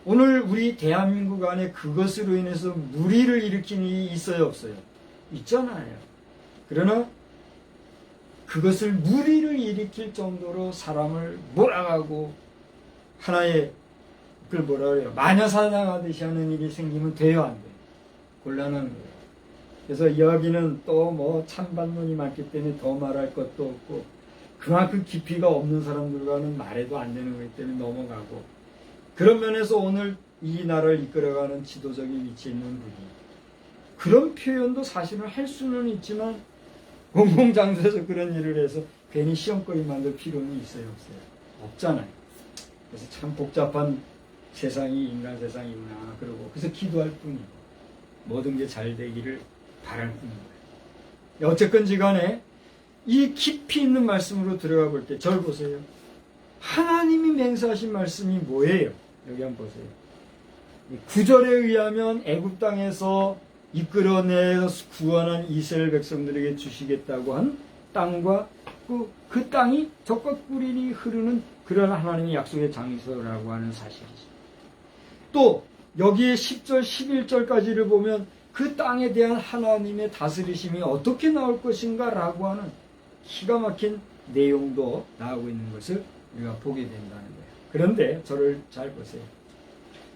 오늘 우리 대한민국 안에 그것으로 인해서 무리를 일으킨 일이 있어요, 없어요? 있잖아요. 그러나 그것을 무리를 일으킬 정도로 사람을 몰아가고 하나의 그걸 뭐라 그래요? 마녀사냥하듯이 하는 일이 생기면 돼요, 안 돼요? 곤란한 거예요. 그래서 여기는 또 뭐 찬반론이 많기 때문에 더 말할 것도 없고 그만큼 깊이가 없는 사람들과는 말해도 안 되는 거기 때문에 넘어가고 그런 면에서 오늘 이 나라를 이끌어가는 지도적인 위치에 있는 분이 그런 표현도 사실은 할 수는 있지만 공공장소에서 그런 일을 해서 괜히 시험거리 만들 필요는 있어요, 없어요? 없잖아요. 그래서 참 복잡한 세상이 인간 세상이구나 그러고 그래서 기도할 뿐이고 모든 게 잘 되기를 바랄 뿐인 거예요. 어쨌건지 간에 이 깊이 있는 말씀으로 들어가 볼 때 저를 보세요. 하나님이 맹세하신 말씀이 뭐예요? 여기 한번 보세요. 9절에 의하면 애굽 땅에서 이끌어내서 구원한 이스라엘 백성들에게 주시겠다고 한 땅과 그 땅이 적과 꿀이 흐르는 그런 하나님의 약속의 장소라고 하는 사실이죠. 또 여기에 10절, 11절까지를 보면 그 땅에 대한 하나님의 다스리심이 어떻게 나올 것인가 라고 하는 기가 막힌 내용도 나오고 있는 것을 우리가 보게 된다는 거예요. 그런데 저를 잘 보세요.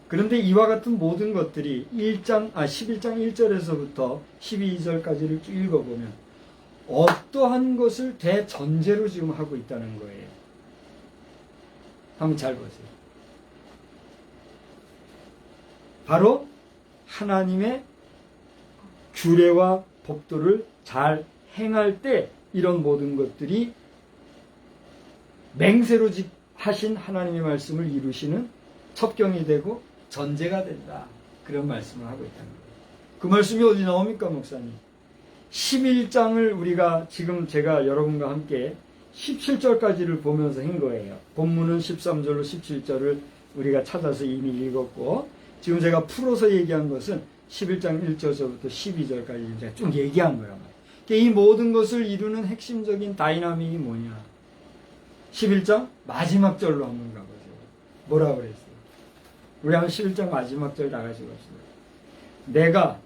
그런데 이와 같은 모든 것들이 11장 1절에서부터 12절까지를 쭉 읽어보면 어떠한 것을 대전제로 지금 하고 있다는 거예요. 한번 잘 보세요. 바로 하나님의 규례와 법도를 잘 행할 때 이런 모든 것들이 맹세로 하신 하나님의 말씀을 이루시는 첩경이 되고 전제가 된다. 그런 말씀을 하고 있다는 거예요. 그 말씀이 어디 나옵니까, 목사님? 11장을 우리가 지금 제가 여러분과 함께 17절까지를 보면서 한 거예요. 본문은 13절로 17절을 우리가 찾아서 이미 읽었고 지금 제가 풀어서 얘기한 것은 11장 1절서부터 12절까지 이제 쭉 얘기한 거란 말이에요. 이 모든 것을 이루는 핵심적인 다이나믹이 뭐냐? 11장 마지막 절로 한번 가보세요. 뭐라고 그랬어요? 우리 한번 11장 마지막 절 다 같이 봅시다. 내가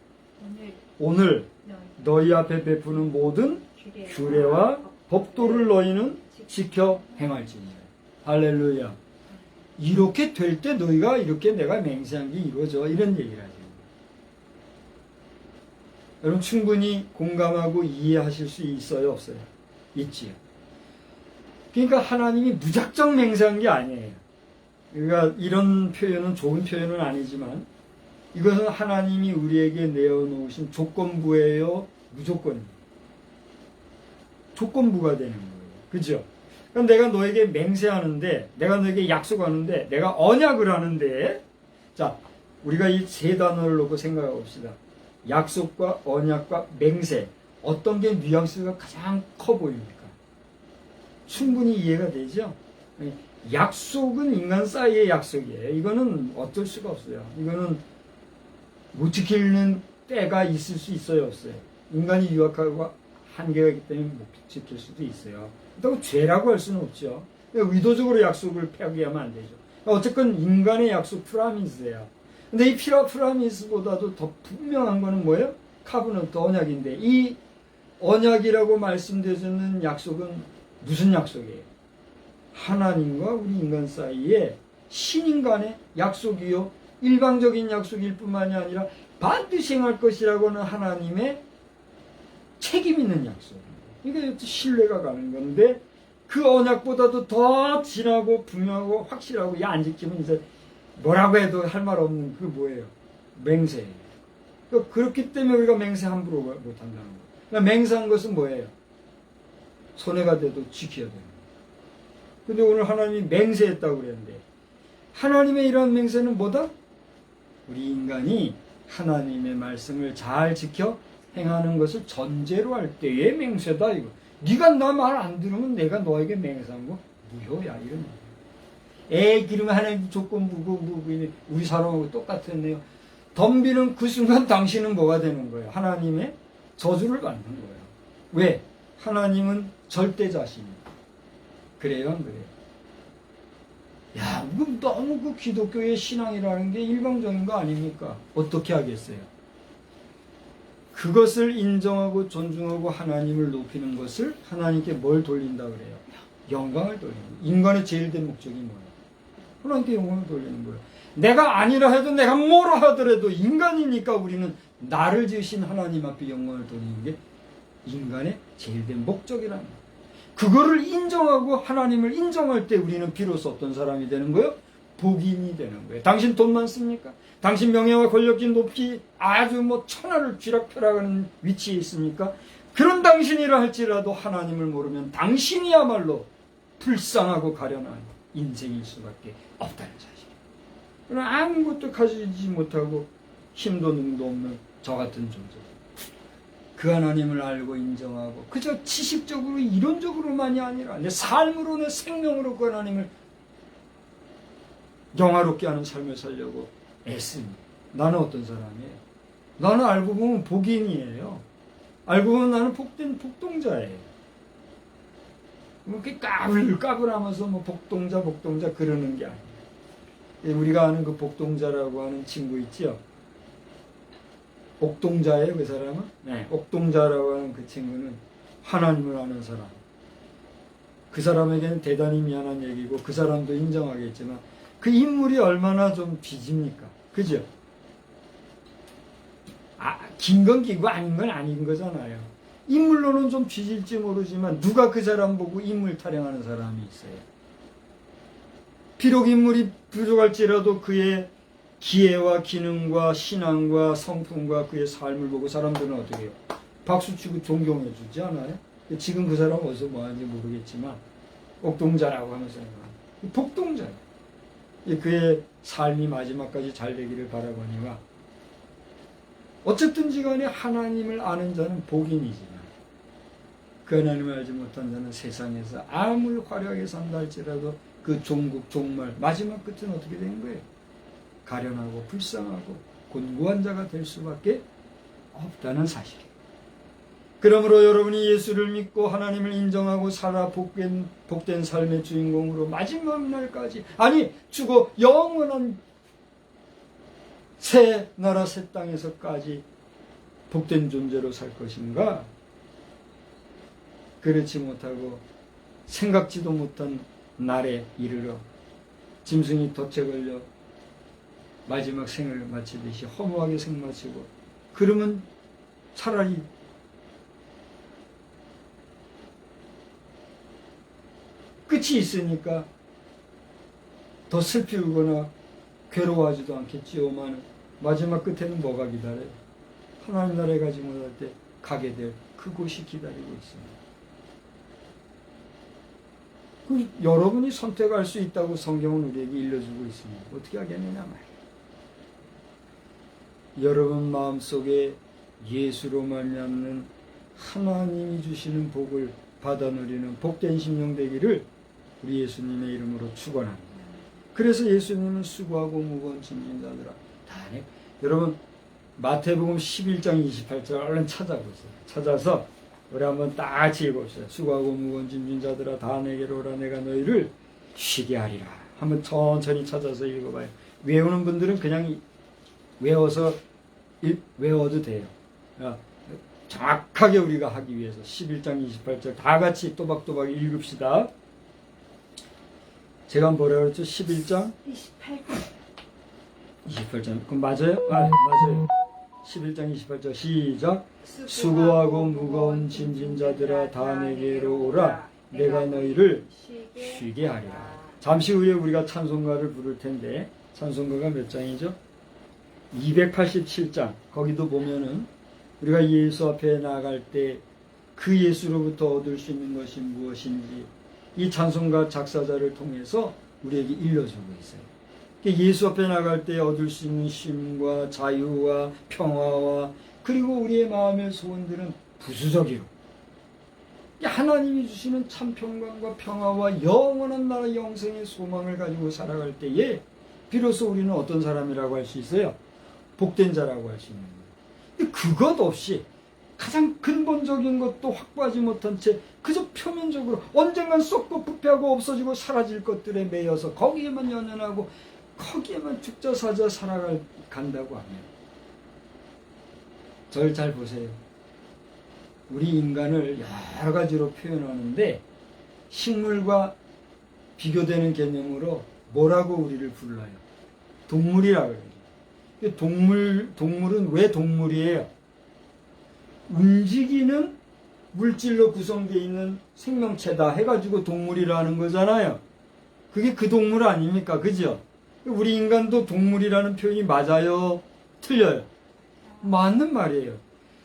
오늘 너희 앞에 베푸는 모든 규례와 법도를 너희는 지켜 행할지니라. 할렐루야. 이렇게 될 때 너희가 이렇게 내가 맹세한 게 이루어져. 이런 얘기를 하죠. 여러분 충분히 공감하고 이해하실 수 있어요? 없어요? 있지요. 그러니까 하나님이 무작정 맹세한 게 아니에요. 그러니까 이런 표현은 좋은 표현은 아니지만 이것은 하나님이 우리에게 내어놓으신 조건부예요? 무조건이에요? 조건부가 되는 거예요. 그죠? 그럼 내가 너에게 맹세하는데, 내가 너에게 약속하는데, 내가 언약을 하는데, 자, 우리가 이 세 단어를 놓고 생각해 봅시다. 약속과 언약과 맹세, 어떤 게 뉘앙스가 가장 커 보입니까? 충분히 이해가 되죠? 약속은 인간 사이의 약속이에요. 이거는 어쩔 수가 없어요. 이거는 못 지키는 때가 있을 수 있어요, 없어요? 인간이 유약하고 한계가 있기 때문에 못 지킬 수도 있어요. 그렇다고 죄라고 할 수는 없죠. 의도적으로 약속을 폐기하면 안 되죠. 어쨌건 인간의 약속 프라미스예요. 근데 이 프라미스보다도 더 분명한 거는 뭐예요? 카브넌트 언약인데 이 언약이라고 말씀되는 약속은 무슨 약속이에요? 하나님과 우리 인간 사이에 신인간의 약속이요. 일방적인 약속일 뿐만이 아니라 반드시 행할 것이라고는 하나님의 책임 있는 약속. 이게 신뢰가 가는 건데 그 언약보다도 더 진하고 분명하고 확실하고 이 안 지키면 이제 뭐라고 해도 할 말 없는 그 뭐예요? 맹세예요. 그렇기 때문에 우리가 맹세 함부로 못한다는 거예요. 그러니까 맹세한 것은 뭐예요? 손해가 돼도 지켜야 돼요. 근데 오늘 하나님이 맹세했다고 그랬는데 하나님의 이러한 맹세는 뭐다? 우리 인간이 하나님의 말씀을 잘 지켜 행하는 것을 전제로 할 때의 맹세다 이거. 네가 나 말 안 들으면 내가 너에게 맹세한 거 무효야 이런 얘기야. 애 기르면 하나님 조건부고 우리 사람하고 똑같았네요. 덤비는 그 순간 당신은 뭐가 되는 거예요? 하나님의 저주를 받는 거예요. 왜? 하나님은 절대자신이에요. 그래요 안 그래요? 야, 너무 그 기독교의 신앙이라는 게 일방적인 거 아닙니까? 어떻게 하겠어요? 그것을 인정하고 존중하고 하나님을 높이는 것을 하나님께 뭘 돌린다 그래요? 영광을 돌리는 거예요. 인간의 제일 된 목적이 뭐예요? 하나님께 영광을 돌리는 거예요. 내가 아니라 해도 내가 뭐라 하더라도 인간이니까 우리는 나를 지으신 하나님 앞에 영광을 돌리는 게 인간의 제일 된 목적이라는 거예요. 그거를 인정하고 하나님을 인정할 때 우리는 비로소 어떤 사람이 되는 거예요? 복인이 되는 거예요. 당신 돈 많습니까? 당신 명예와 권력이 높이 아주 천하를 쥐락펴락하는 위치에 있습니까? 그런 당신이라 할지라도 하나님을 모르면 당신이야말로 불쌍하고 가련한 인생일 수밖에 없다는 사실. 그러나 아무것도 가지지 못하고 힘도 능도 없는 저 같은 존재. 그 하나님을 알고 인정하고 그저 지식적으로 이론적으로만이 아니라 내 삶으로 내 생명으로 그 하나님을 영화롭게 하는 삶을 살려고 애쓰니 나는 어떤 사람이에요? 나는 알고 보면 복인이에요. 알고 보면 나는 복된 복동자예요. 이렇게 까불까불하면서 복동자 그러는 게 아니에요. 우리가 아는 그 복동자라고 하는 친구 있죠? 옥동자예요, 그 사람은? 네. 옥동자라고 하는 그 친구는 하나님을 아는 사람. 그 사람에게는 대단히 미안한 얘기고 그 사람도 인정하겠지만 그 인물이 얼마나 좀 빚입니까? 그죠? 긴 건 기고 아닌 건 아닌 거잖아요. 인물로는 좀 빚일지 모르지만 누가 그 사람 보고 인물 타령하는 사람이 있어요. 비록 인물이 부족할지라도 그의 기회와 기능과 신앙과 성품과 그의 삶을 보고 사람들은 어떻게 해요? 박수치고 존경해 주지 않아요? 지금 그 사람은 어디서 뭐하는지 모르겠지만 옥동자라고 하면서 복동자예요. 그의 삶이 마지막까지 잘 되기를 바라거니와 어쨌든지 간에 하나님을 아는 자는 복인이지만 그 하나님을 알지 못한 자는 세상에서 아무리 화려하게 산다 할지라도 그 종국 종말 마지막 끝은 어떻게 되는 거예요? 가련하고 불쌍하고 곤고한 자가 될 수밖에 없다는 사실이에요. 그러므로 여러분이 예수를 믿고 하나님을 인정하고 살아 복된 삶의 주인공으로 마지막 날까지 죽어 영원한 새 나라 새 땅에서까지 복된 존재로 살 것인가? 그렇지 못하고 생각지도 못한 날에 이르러 짐승이 덫에 걸려 마지막 생을 마치듯이 허무하게 생 마치고 그러면 차라리 끝이 있으니까 더 슬피 울거나 괴로워하지도 않겠지요만 마지막 끝에는 뭐가 기다려요? 하나님 나라에 가지 못할 때 가게 될 그곳이 기다리고 있습니다. 여러분이 선택할 수 있다고 성경은 우리에게 일러주고 있습니다. 어떻게 하겠느냐 말이에요. 여러분 마음속에 예수로 말미암는 하나님이 주시는 복을 받아 누리는 복된 심령 되기를 우리 예수님의 이름으로 축원합니다. 그래서 예수님은 수고하고 무거운 짐진 자들아 다 해. 여러분 마태복음 11장 28절 얼른 찾아보세요. 찾아서 우리 한번 다 같이 읽어봅시다. 수고하고 무거운 짐진 자들아 다 내게로 오라 내가 너희를 쉬게 하리라. 한번 천천히 찾아서 읽어봐요. 외우는 분들은 그냥 외워도 돼요. 정확하게 우리가 하기 위해서 11장 28절 다 같이 또박또박 읽읍시다. 제가 뭐라 그랬죠? 11장 28절. 그럼 맞아요? 맞아요. 11장 28절 시작. 수고하고 무거운 짐진 자들아 다 내게로 오라 내가 너희를 쉬게 하리라. 잠시 후에 우리가 찬송가를 부를 텐데 찬송가가 몇 장이죠? 287장. 거기도 보면은 우리가 예수 앞에 나갈 때 그 예수로부터 얻을 수 있는 것이 무엇인지 이 찬송가 작사자를 통해서 우리에게 일러주고 있어요. 예수 앞에 나갈 때 얻을 수 있는 쉼과 자유와 평화와 그리고 우리의 마음의 소원들은 부수적이로 하나님이 주시는 참 평강과 평화와 영원한 나라 영생의 소망을 가지고 살아갈 때에 비로소 우리는 어떤 사람이라고 할 수 있어요? 복된 자라고 할 수 있는 거예요. 그것 없이 가장 근본적인 것도 확보하지 못한 채 그저 표면적으로 언젠간 썩고 부패하고 없어지고 사라질 것들에 매여서 거기에만 연연하고 거기에만 죽자 사자 간다고 하면, 저를 잘 보세요. 우리 인간을 여러 가지로 표현하는데 식물과 비교되는 개념으로 뭐라고 우리를 불러요? 동물이라고 해요. 동물은 왜 동물이에요? 움직이는 물질로 구성되어 있는 생명체다 해가지고 동물이라는 거잖아요. 그게 그 동물 아닙니까? 그죠? 우리 인간도 동물이라는 표현이 맞아요? 틀려요? 맞는 말이에요.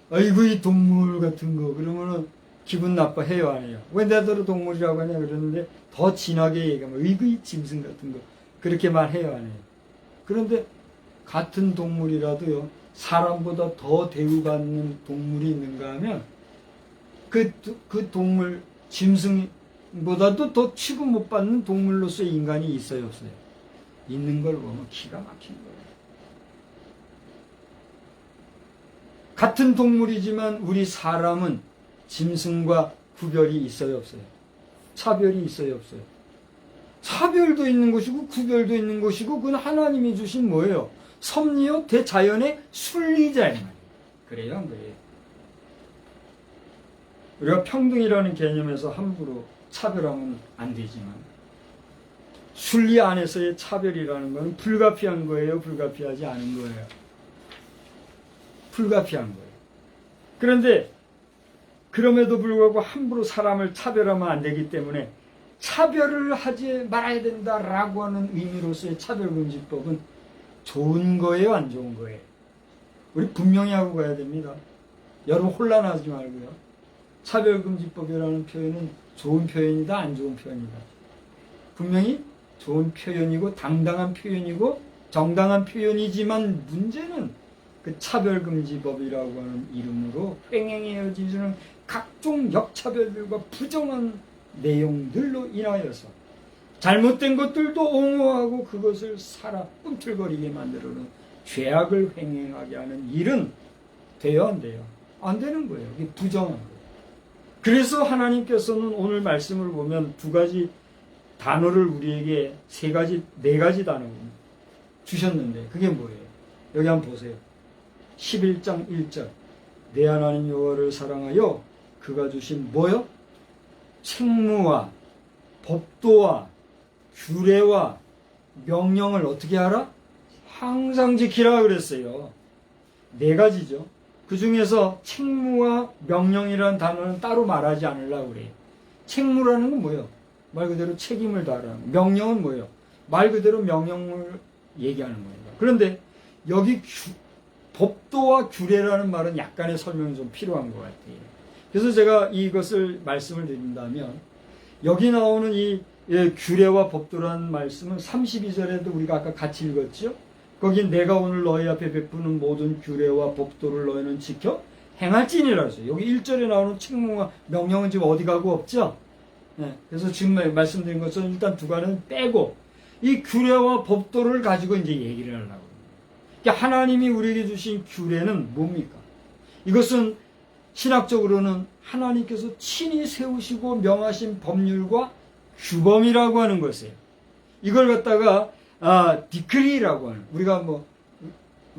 아이고 이 동물 같은 거 그러면은 기분 나빠해요, 안 해요? 왜 나더러 동물이라고 하냐 그러는데 더 진하게 얘기하면 아이고 이 짐승 같은 거 그렇게 말해요, 안 해요? 그런데 같은 동물이라도요, 사람보다 더 대우받는 동물이 있는가 하면 그 동물, 짐승보다도 더 취급 못 받는 동물로서의 인간이 있어요, 없어요? 있는 걸 보면 기가 막힌 거예요. 같은 동물이지만 우리 사람은 짐승과 구별이 있어요, 없어요? 차별이 있어요, 없어요? 차별도 있는 것이고 구별도 있는 것이고 그건 하나님이 주신 뭐예요? 섭리요 대자연의 순리자 이 말이에요. 그래요, 안 그래요? 우리가 평등이라는 개념에서 함부로 차별하면 안 되지만 순리 안에서의 차별이라는 건 불가피한 거예요, 불가피하지 않은 거예요? 불가피한 거예요. 그런데 그럼에도 불구하고 함부로 사람을 차별하면 안 되기 때문에 차별을 하지 말아야 된다라고 하는 의미로서의 차별금지법은 좋은 거예요, 안 좋은 거예요? 우리 분명히 하고 가야 됩니다. 여러분 혼란하지 말고요. 차별금지법이라는 표현은 좋은 표현이다, 안 좋은 표현이다? 분명히 좋은 표현이고 당당한 표현이고 정당한 표현이지만 문제는 그 차별금지법이라고 하는 이름으로 횡행해지는 각종 역차별들과 부정한 내용들로 인하여서 잘못된 것들도 옹호하고 그것을 꿈틀거리게 만들어놓은 죄악을 횡행하게 하는 일은 돼요, 안 돼요? 안 되는 거예요. 이게 부정한 거예요. 그래서 하나님께서는 오늘 말씀을 보면 두 가지 단어를 우리에게 네 가지 단어를 주셨는데 그게 뭐예요? 여기 한번 보세요. 11장 1절 내 하나님 여호와를 사랑하여 그가 주신 뭐요? 책무와 법도와 규례와 명령을 어떻게 하라? 항상 지키라 그랬어요. 네 가지죠. 그 중에서 책무와 명령이라는 단어는 따로 말하지 않으려고 그래요. 책무라는 건 뭐예요? 말 그대로 책임을 다하라는. 명령은 뭐예요? 말 그대로 명령을 얘기하는 겁니다. 그런데 여기 법도와 규례라는 말은 약간의 설명이 좀 필요한 것 같아요. 그래서 제가 이것을 말씀을 드린다면 여기 나오는 이 규례와 법도라는 말씀은 32절에도 우리가 아까 같이 읽었죠? 거기 내가 오늘 너희 앞에 베푸는 모든 규례와 법도를 너희는 지켜 행할지니라 했어요. 여기 1절에 나오는 책무와 명령은 지금 어디 가고 없죠? 네, 그래서 지금 말씀드린 것처럼 일단 두 가지는 빼고 이 규례와 법도를 가지고 이제 얘기를 하려고 합니다. 그러니까 하나님이 우리에게 주신 규례는 뭡니까? 이것은 신학적으로는 하나님께서 친히 세우시고 명하신 법률과 규범이라고 하는 것이에요. 이걸 갖다가 디크리라고 하는, 우리가 뭐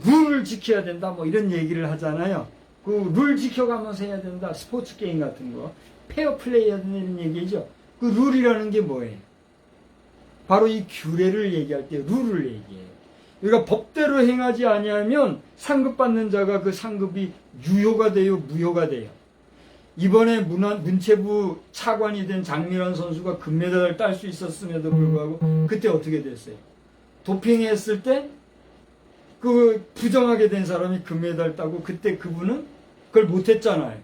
룰을 지켜야 된다 뭐 이런 얘기를 하잖아요. 그 룰 지켜가면서 해야 된다. 스포츠 게임 같은 거 페어 플레이 해야 되는 얘기죠. 그 룰이라는 게 뭐예요? 바로 이 규례를 얘기할 때 룰을 얘기해요. 우리가 법대로 행하지 아니하면 상급받는 자가 그 상급이 유효가 돼요, 무효가 돼요. 이번에 문체부 차관이 된 장미란 선수가 금메달을 딸 수 있었음에도 불구하고 그때 어떻게 됐어요? 도핑했을 때 그 부정하게 된 사람이 금메달 따고 그때 그분은 그걸 못했잖아요.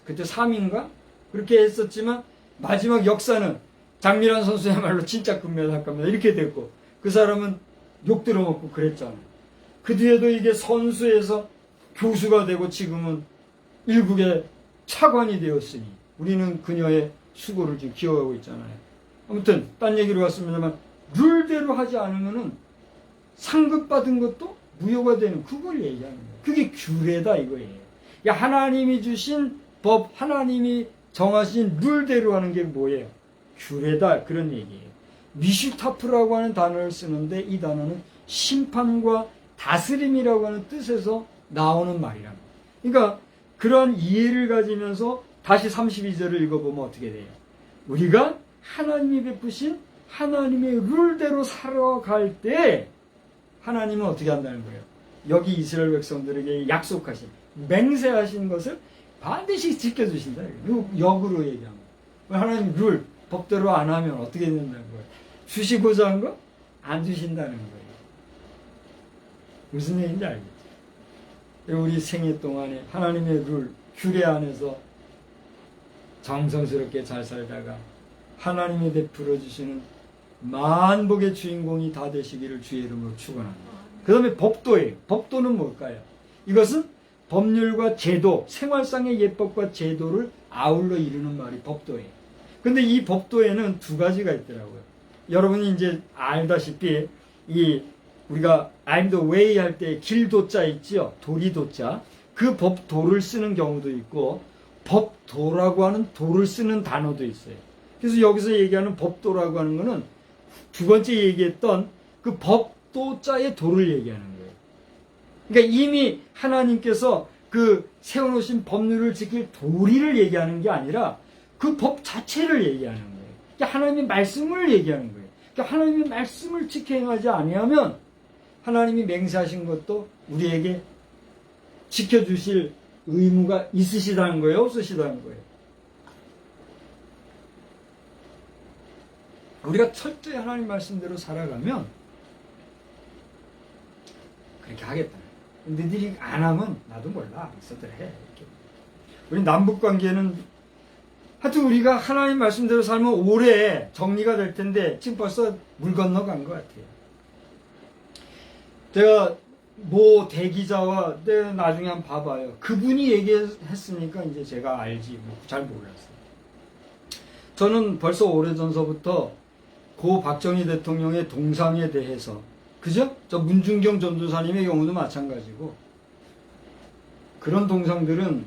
그때 3인가? 그렇게 했었지만 마지막 역사는 장미란 선수야말로 진짜 금메달 겁니다. 이렇게 됐고 그 사람은 욕 들어먹고 그랬잖아요. 그 뒤에도 이게 선수에서 교수가 되고 지금은 일국의 차관이 되었으니 우리는 그녀의 수고를 지금 기억하고 있잖아요. 아무튼 딴 얘기로 갔습니다만 룰대로 하지 않으면은 상급받은 것도 무효가 되는 그걸 얘기하는 거예요. 그게 규례다 이거예요. 야, 하나님이 주신 법, 하나님이 정하신 룰대로 하는 게 뭐예요? 규례다, 그런 얘기예요. 미슈타프라고 하는 단어를 쓰는데 이 단어는 심판과 다스림이라고 하는 뜻에서 나오는 말이랍니다. 그러니까 그런 이해를 가지면서 다시 32절을 읽어보면 어떻게 돼요? 우리가 하나님이 베푸신 하나님의 룰대로 살아갈 때 하나님은 어떻게 한다는 거예요? 여기 이스라엘 백성들에게 약속하신, 맹세하신 것을 반드시 지켜주신다. 역으로 얘기하면. 하나님 룰, 법대로 안 하면 어떻게 된다는 거예요? 주시고자 한 거? 안 주신다는 거예요. 무슨 얘기인지 알겠죠? 우리 생애 동안에 하나님의 룰, 규례 안에서 정성스럽게 잘 살다가 하나님이 베풀어 주시는 만복의 주인공이 다 되시기를 주의 이름으로 축원합니다. 그 다음에 법도예요. 법도는 뭘까요? 이것은 법률과 제도, 생활상의 예법과 제도를 아울러 이루는 말이 법도예요. 근데 이 법도에는 두 가지가 있더라고요. 여러분이 이제 알다시피 우리가 I'm the way 할 때 길도자 있죠? 도리도자. 그 법도를 쓰는 경우도 있고 법도라고 하는 도를 쓰는 단어도 있어요. 그래서 여기서 얘기하는 법도라고 하는 거는 두 번째 얘기했던 그 법도자의 도를 얘기하는 거예요. 그러니까 이미 하나님께서 그 세워놓으신 법률을 지킬 도리를 얘기하는 게 아니라 그 법 자체를 얘기하는 거예요. 그러니까 하나님의 말씀을 얘기하는 거예요. 그러니까 하나님의 말씀을 지켜 행하지 아니하면 하나님이 맹세하신 것도 우리에게 지켜주실 의무가 있으시다는 거예요? 없으시다는 거예요? 우리가 철저히 하나님 말씀대로 살아가면 그렇게 하겠다. 너희들이 안 하면 나도 몰라. 있어도 해. 이렇게. 우리 남북관계는 하여튼 우리가 하나님 말씀대로 살면 오래 정리가 될 텐데 지금 벌써 물 건너간 것 같아요. 제가 모 대기자와 내가 나중에 한번 봐봐요. 그분이 얘기했으니까 이제 제가 알지 잘 몰랐어요. 저는 벌써 오래전서부터 고 박정희 대통령의 동상에 대해서, 그죠? 저 문중경 전도사님의 경우도 마찬가지고, 그런 동상들은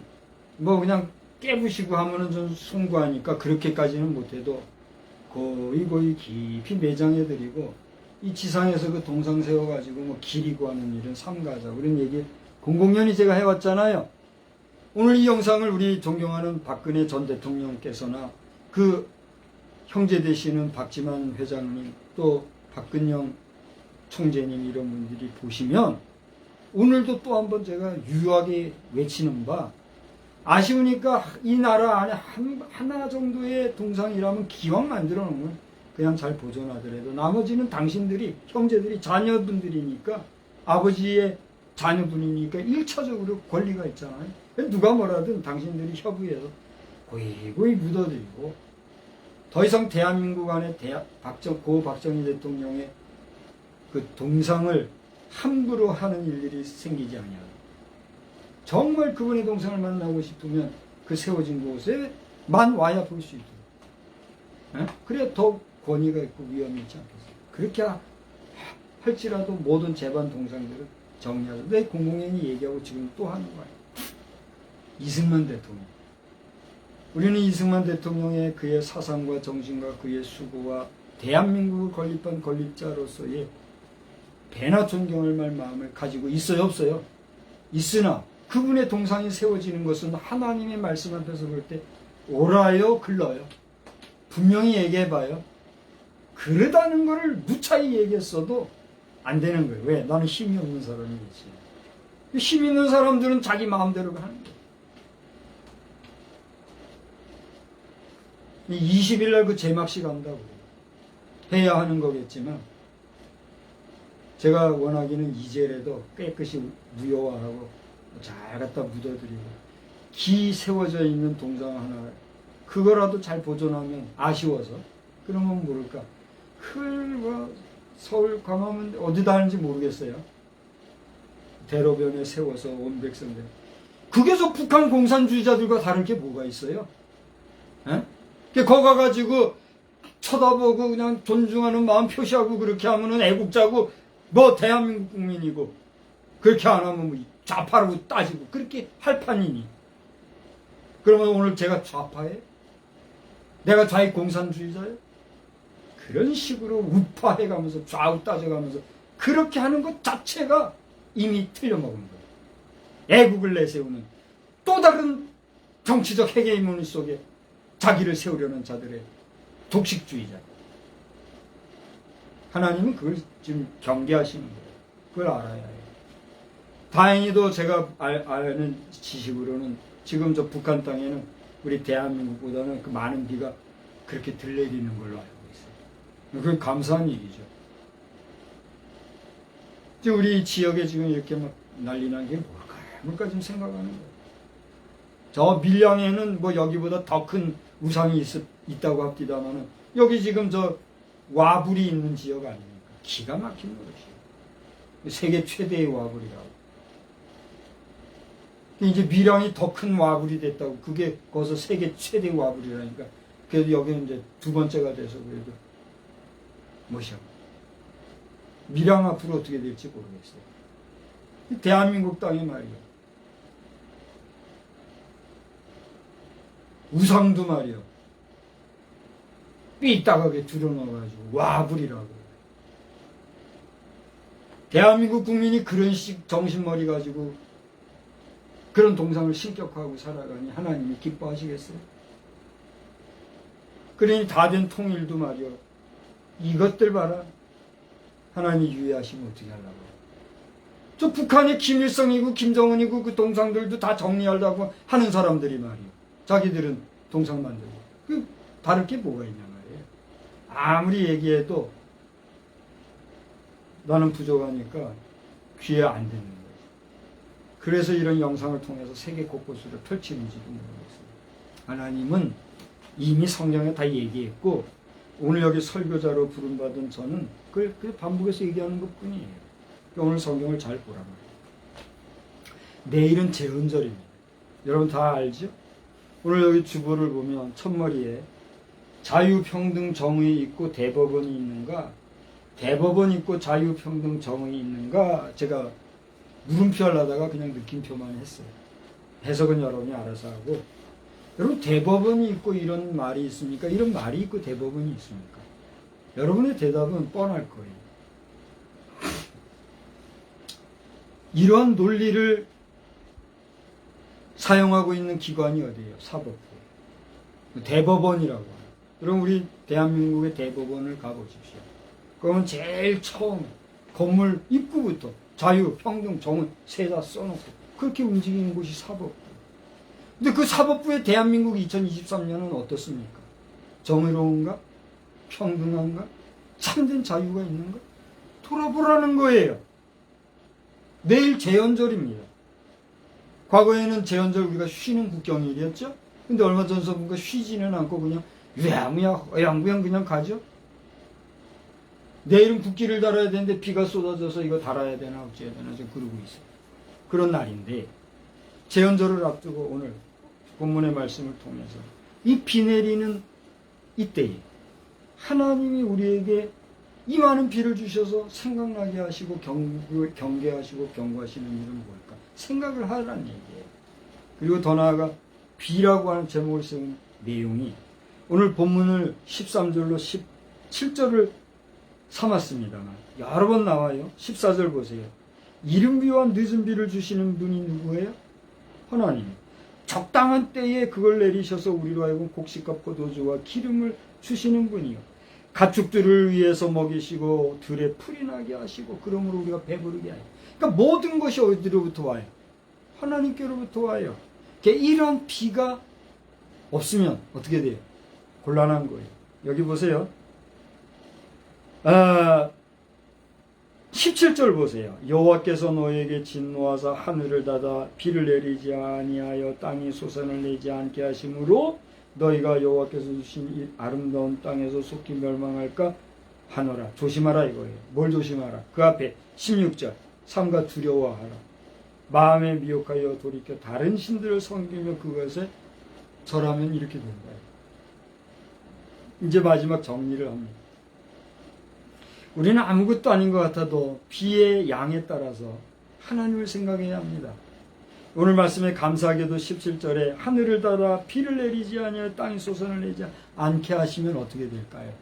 뭐 그냥 깨부시고 하면은 좀 숭고하니까 그렇게까지는 못해도 거의 깊이 매장해드리고, 이 지상에서 그 동상 세워가지고 뭐 기리고 하는 일은 삼가자, 그런 얘기 공공연히 제가 해왔잖아요. 오늘 이 영상을 우리 존경하는 박근혜 전 대통령께서나 그 형제 되시는 박지만 회장님, 또 박근영 총재님, 이런 분들이 보시면 오늘도 또 한번 제가 유효하게 외치는 바, 아쉬우니까 이 나라 안에 하나 정도의 동상이라면 기왕 만들어 놓으면 그냥 잘 보존하더라도 나머지는 당신들이, 형제들이, 자녀분들이니까, 아버지의 자녀분이니까 1차적으로 권리가 있잖아요. 누가 뭐라든 당신들이 협의해서 고이고이 묻어드리고, 더 이상 대한민국 안에 고 박정희 대통령의 그 동상을 함부로 하는 일들이 생기지 아니하고, 정말 그분의 동상을 만나고 싶으면 그 세워진 곳에만 와야 볼 수 있도록, 그래야 더 권위가 있고 위험이 있지 않겠어요? 그렇게 할지라도 모든 재반 동상들을 정리하자. 내 공공연히 얘기하고 지금 또 하는 거예요. 이승만 대통령. 우리는 이승만 대통령의 그의 사상과 정신과 그의 수고와 대한민국을 건립한 건립자로서의 배나 존경할 마음을 가지고 있어요, 없어요? 있으나 그분의 동상이 세워지는 것은 하나님의 말씀 앞에서 볼 때 옳아요, 글러요? 분명히 얘기해봐요. 그러다는 것을 무차히 얘기했어도 안 되는 거예요. 왜? 나는 힘이 없는 사람이겠지. 힘 있는 사람들은 자기 마음대로 하는 거예요. 20일 날 그 제막식 한다고 해야 하는 거겠지만, 제가 원하기는 이제라도 깨끗이 무효화하고 잘 갖다 묻어드리고, 기 세워져 있는 동상 하나 그거라도 잘 보존하면, 아쉬워서 그러면 모를까, 서울 광화문 어디다 하는지 모르겠어요. 대로변에 세워서 온 백성들, 그게서 북한 공산주의자들과 다른 게 뭐가 있어요? 거기 가가지고 쳐다보고 그냥 존중하는 마음 표시하고 그렇게 하면은 애국자고 뭐 대한민국 국민이고, 그렇게 안 하면 뭐 좌파라고 따지고 그렇게 할 판이니. 그러면 오늘 제가 좌파예요? 내가 좌익 공산주의자예요? 그런 식으로 우파해가면서 좌우 따져가면서 그렇게 하는 것 자체가 이미 틀려먹은 거예요. 애국을 내세우는 또 다른 정치적 헤게모니 속에 자기를 세우려는 자들의 독식주의자. 하나님은 그걸 지금 경계하시는 거예요. 그걸 알아야 해요. 다행히도 제가 아는 지식으로는 지금 저 북한 땅에는 우리 대한민국보다는 그 많은 비가 그렇게 들내리는 걸로 알고 있어요. 그건 감사한 일이죠. 지금 우리 지역에 지금 이렇게 막 난리 난 게 뭘까 좀 생각하는 거예요. 저 밀양에는 뭐 여기보다 더 큰 우상이 있다고 합디다마는 여기 지금 저 와불이 있는 지역 아닙니까? 기가 막힌 것이에요. 세계 최대의 와불이라고. 이제 밀양이 더 큰 와불이 됐다고. 그게 거기서 세계 최대 와불이라니까. 그래도 여기는 이제 두 번째가 돼서 그래도 뭐시야. 밀양 앞으로 어떻게 될지 모르겠어요. 대한민국 땅이 말이야. 우상도 말이야. 삐딱하게 줄여넣어가지고 와불이라고. 대한민국 국민이 그런 정신머리 가지고 그런 동상을 신격화하고 살아가니 하나님이 기뻐하시겠어요? 그러니 다 된 통일도 말이야. 이것들 봐라. 하나님이 유예하시면 어떻게 하려고. 저 북한의 김일성이고 김정은이고 그 동상들도 다 정리하려고 하는 사람들이 말이야. 자기들은 동상 만들고. 그 다를 게 뭐가 있냐 말이에요. 아무리 얘기해도 나는 부족하니까 귀에 안 듣는 거예요. 그래서 이런 영상을 통해서 세계 곳곳으로 펼치는지도 모르겠어요. 하나님은 이미 성경에 다 얘기했고 오늘 여기 설교자로 부름받은 저는 그걸 반복해서 얘기하는 것 뿐이에요. 오늘 성경을 잘 보라 말이에요. 내일은 제헌절입니다. 여러분 다 알죠? 오늘 여기 주보를 보면 첫머리에 자유평등 정의 있고 대법원이 있는가? 대법원 있고 자유평등 정의 있는가? 제가 물음표 하려다가 그냥 느낌표만 했어요. 해석은 여러분이 알아서 하고. 여러분 대법원이 있고 이런 말이 있습니까? 이런 말이 있고 대법원이 있습니까? 여러분의 대답은 뻔할 거예요. 이런 논리를 사용하고 있는 기관이 어디예요? 사법부. 대법원이라고 해요. 여러분 우리 대한민국의 대법원을 가보십시오. 그러면 제일 처음 건물 입구부터 자유, 평등, 정의 세 다 써놓고 그렇게 움직이는 곳이 사법부. 근데 그 사법부의 대한민국 2023년은 어떻습니까? 정의로운가? 평등한가? 참된 자유가 있는가? 돌아보라는 거예요. 내일 제헌절입니다. 과거에는 제헌절 우리가 쉬는 국경일이었죠? 근데 얼마 전서 보니까 쉬지는 않고 그냥 유야무야 어영부영 그냥 가죠? 내일은 국기를 달아야 되는데 비가 쏟아져서 이거 달아야 되나 어찌해야 되나 지금 그러고 있어요. 그런 날인데 제헌절을 앞두고 오늘 본문의 말씀을 통해서 이 비 내리는 이때에 하나님이 우리에게 이 많은 비를 주셔서 생각나게 하시고 경계하시고 경고하시는 일은 뭘까? 생각을 하라는 얘기예요. 그리고 더 나아가 비라고 하는 제목을 쓴 내용이 오늘 본문을 13절로 17절을 삼았습니다만 여러 번 나와요. 14절 보세요. 이른 비와 늦은 비를 주시는 분이 누구예요? 하나님. 적당한 때에 그걸 내리셔서 우리로 하여금 곡식과 포도주와 기름을 주시는 분이요. 가축들을 위해서 먹이시고 들에 풀이 나게 하시고 그러므로 우리가 배부르게 하요. 그러니까 모든 것이 어디로부터 와요? 하나님께로부터 와요. 그러니까 이런 비가 없으면 어떻게 돼요? 곤란한 거예요. 여기 보세요. 17절 보세요. 여호와께서 너에게 진노하사 하늘을 닫아 비를 내리지 아니하여 땅이 소산을 내지 않게 하심으로 너희가 여호와께서 주신 이 아름다운 땅에서 속히 멸망할까 하노라. 조심하라 이거예요. 뭘 조심하라? 그 앞에 16절 삼가 두려워하라. 마음에 미혹하여 돌이켜 다른 신들을 섬기며 그것에 절하면 이렇게 된다. 이제 마지막 정리를 합니다. 우리는 아무것도 아닌 것 같아도 비의 양에 따라서 하나님을 생각해야 합니다. 오늘 말씀에 감사하게도 17절에 하늘을 닫아 비를 내리지 아니하여 땅이 솟아를 내지 않게 하시면 어떻게 될까요?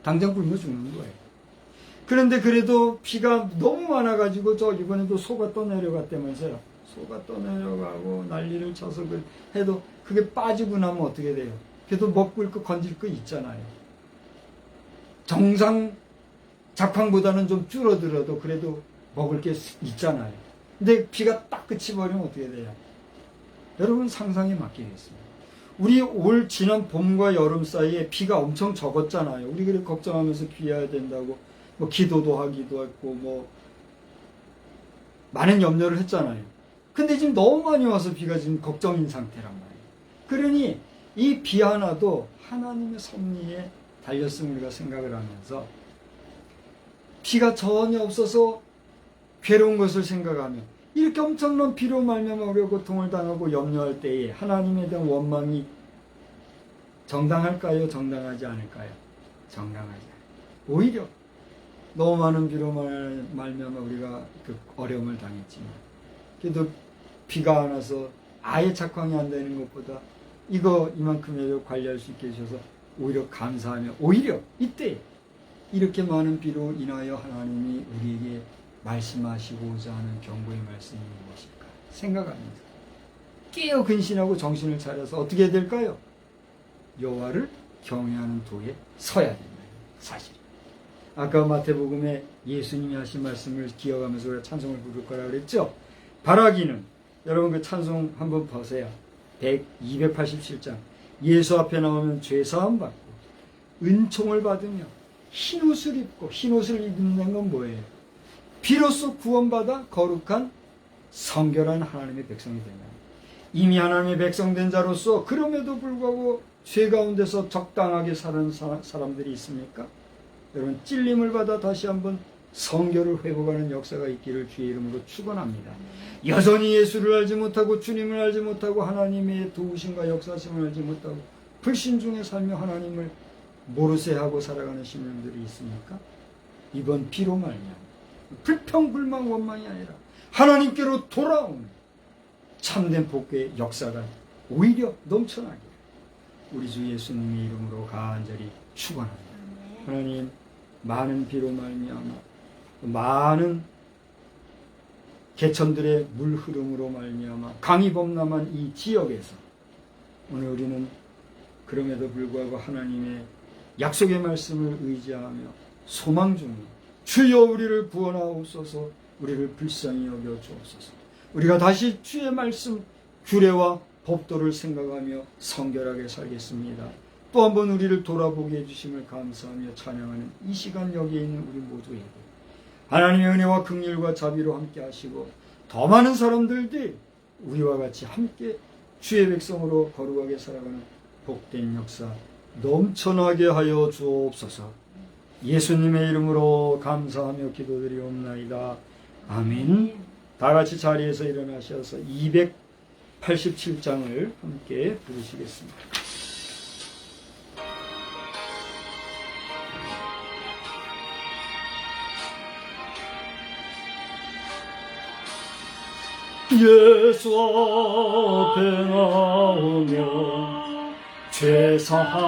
당장 굶어 죽는 거예요. 그런데 그래도 비가 너무 많아가지고 이번에도 소가 떠내려갔다면서요. 소가 떠내려가고 난리를 쳐서 해도 그게 빠지고 나면 어떻게 돼요? 그래도 먹을 거 건질 거 있잖아요. 정상 작황보다는 좀 줄어들어도 그래도 먹을 게 있잖아요. 근데 비가 딱 그치버리면 어떻게 돼요? 여러분 상상에 맡기겠습니다. 우리 올 지난 봄과 여름 사이에 비가 엄청 적었잖아요. 우리 그래 걱정하면서 비해야 된다고 뭐 기도도 하기도 했고 뭐 많은 염려를 했잖아요. 근데 지금 너무 많이 와서 비가 지금 걱정인 상태란 말이에요. 그러니 이 비 하나도 하나님의 섭리에 달렸음을 우리가 생각을 하면서 비가 전혀 없어서 괴로운 것을 생각하며 이렇게 엄청난 비로 말미암아 우리가 고통을 당하고 염려할 때에 하나님에 대한 원망이 정당할까요? 정당하지 않을까요? 정당하지 않아요. 오히려 너무 많은 비로 말미암아 우리가 그 어려움을 당했지만 그래도 비가 안 와서 아예 착황이 안 되는 것보다 이만큼이라도 관리할 수 있게 해주셔서 오히려 감사하며 오히려 이때 이렇게 많은 비로 인하여 하나님이 우리에게 말씀하시고자 하는 경고의 말씀이 무엇일까 생각합니다. 깨어 근신하고 정신을 차려서 어떻게 해야 될까요? 여호와를 경외하는 도에 서야 된다. 사실 아까 마태복음에 예수님이 하신 말씀을 기억하면서 우리가 찬송을 부를 거라 그랬죠. 바라기는 여러분 그 찬송 한번 보세요. 287장 예수 앞에 나오면 죄사함 받고 은총을 받으며 흰옷을 입고 흰옷을 입는 건 뭐예요? 비로소 구원받아 거룩한 성결한 하나님의 백성이 되면 이미 하나님의 백성된 자로서 그럼에도 불구하고 죄 가운데서 적당하게 사는 사람들이 있습니까? 여러분 찔림을 받아 다시 한번 성결을 회복하는 역사가 있기를 주의 이름으로 축원합니다. 여전히 예수를 알지 못하고 주님을 알지 못하고 하나님의 도우심과 역사심을 알지 못하고 불신중에 살며 하나님을 모르쇠하고 살아가는 시민들이 있습니까? 이번 비로 말미암아 불평불만 원망이 아니라 하나님께로 돌아오는 참된 복의 역사가 오히려 넘쳐나게 우리 주 예수님의 이름으로 간절히 축원합니다. 하나님 많은 비로 말미암아 많은 개천들의 물 흐름으로 말미암아 강이 범람한 이 지역에서 오늘 우리는 그럼에도 불구하고 하나님의 약속의 말씀을 의지하며 소망 중에 주여 우리를 구원하옵소서 우리를 불쌍히 여겨 주옵소서 우리가 다시 주의 말씀 규례와 법도를 생각하며 성결하게 살겠습니다. 또 한 번 우리를 돌아보게 해주심을 감사하며 찬양하는 이 시간 여기에 있는 우리 모두에게 하나님의 은혜와 긍휼과 자비로 함께 하시고 더 많은 사람들이 우리와 같이 함께 주의 백성으로 거룩하게 살아가는 복된 역사 넘쳐나게 하여 주옵소서. 예수님의 이름으로 감사하며 기도드리옵나이다. 아멘. 다 같이 자리에서 일어나셔서 287장을 함께 부르시겠습니다. 예수 앞에 나오며 죄사함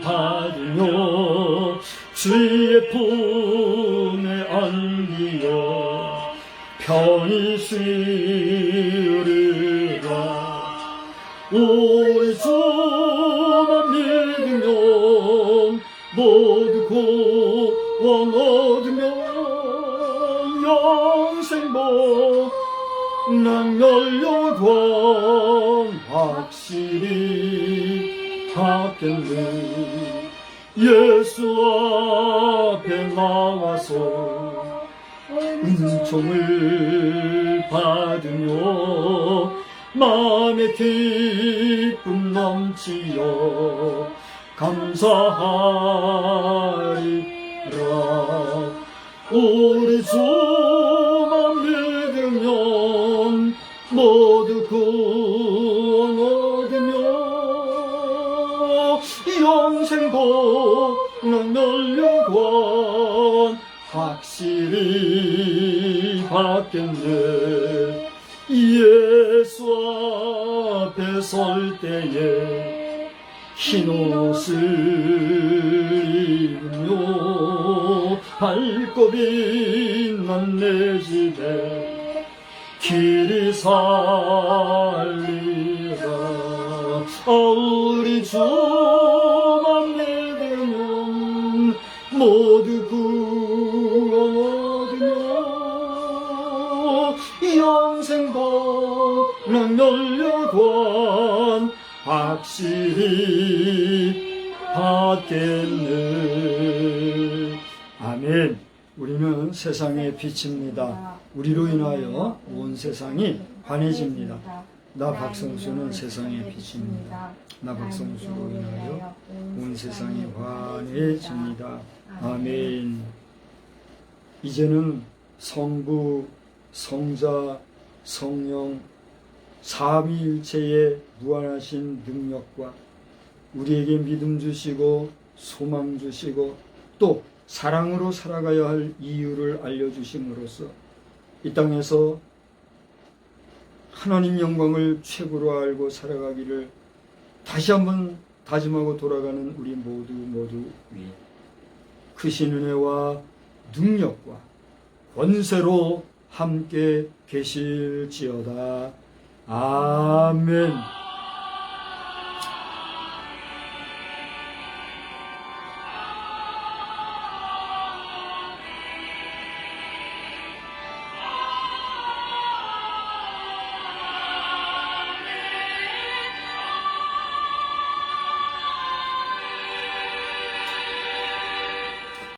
받으며 주의 품에 안기어 편히 쉬리라. 우리 주만 믿으면 모두 구원 얻으며 영생복 낭멸 영광 확실히 받겠네. 예수 앞에 나와서 은총을 받으며 마음의 기쁨 넘치어 감사하리라. 우리 주만 믿으면 모두 구원 얻으며 영생복 낭멸 영광 확실히 받겠네. 예수 앞에 설 때에 흰 옷을 입으며 밝고 빛난 내 집에 길이 살리라. 우리 주만 믿으면 모두 구원 얻으며 영생 복락 열려관 확실히 받겠네. 아멘. 우리는 세상의 빛입니다. 우리로 인하여 온 세상이 환해집니다. 나 박성수는 세상의 빛입니다. 나 박성수로 인하여 온 세상이 환해집니다. 아멘. 이제는 성부, 성자, 성령 삼위일체의 무한하신 능력과 우리에게 믿음 주시고 소망 주시고 또 사랑으로 살아가야 할 이유를 알려주심으로써 이 땅에서 하나님 영광을 최고로 알고 살아가기를 다시 한번 다짐하고 돌아가는 우리 모두 위에 크신 은혜와 능력과 권세로 함께 계실지어다. 아멘.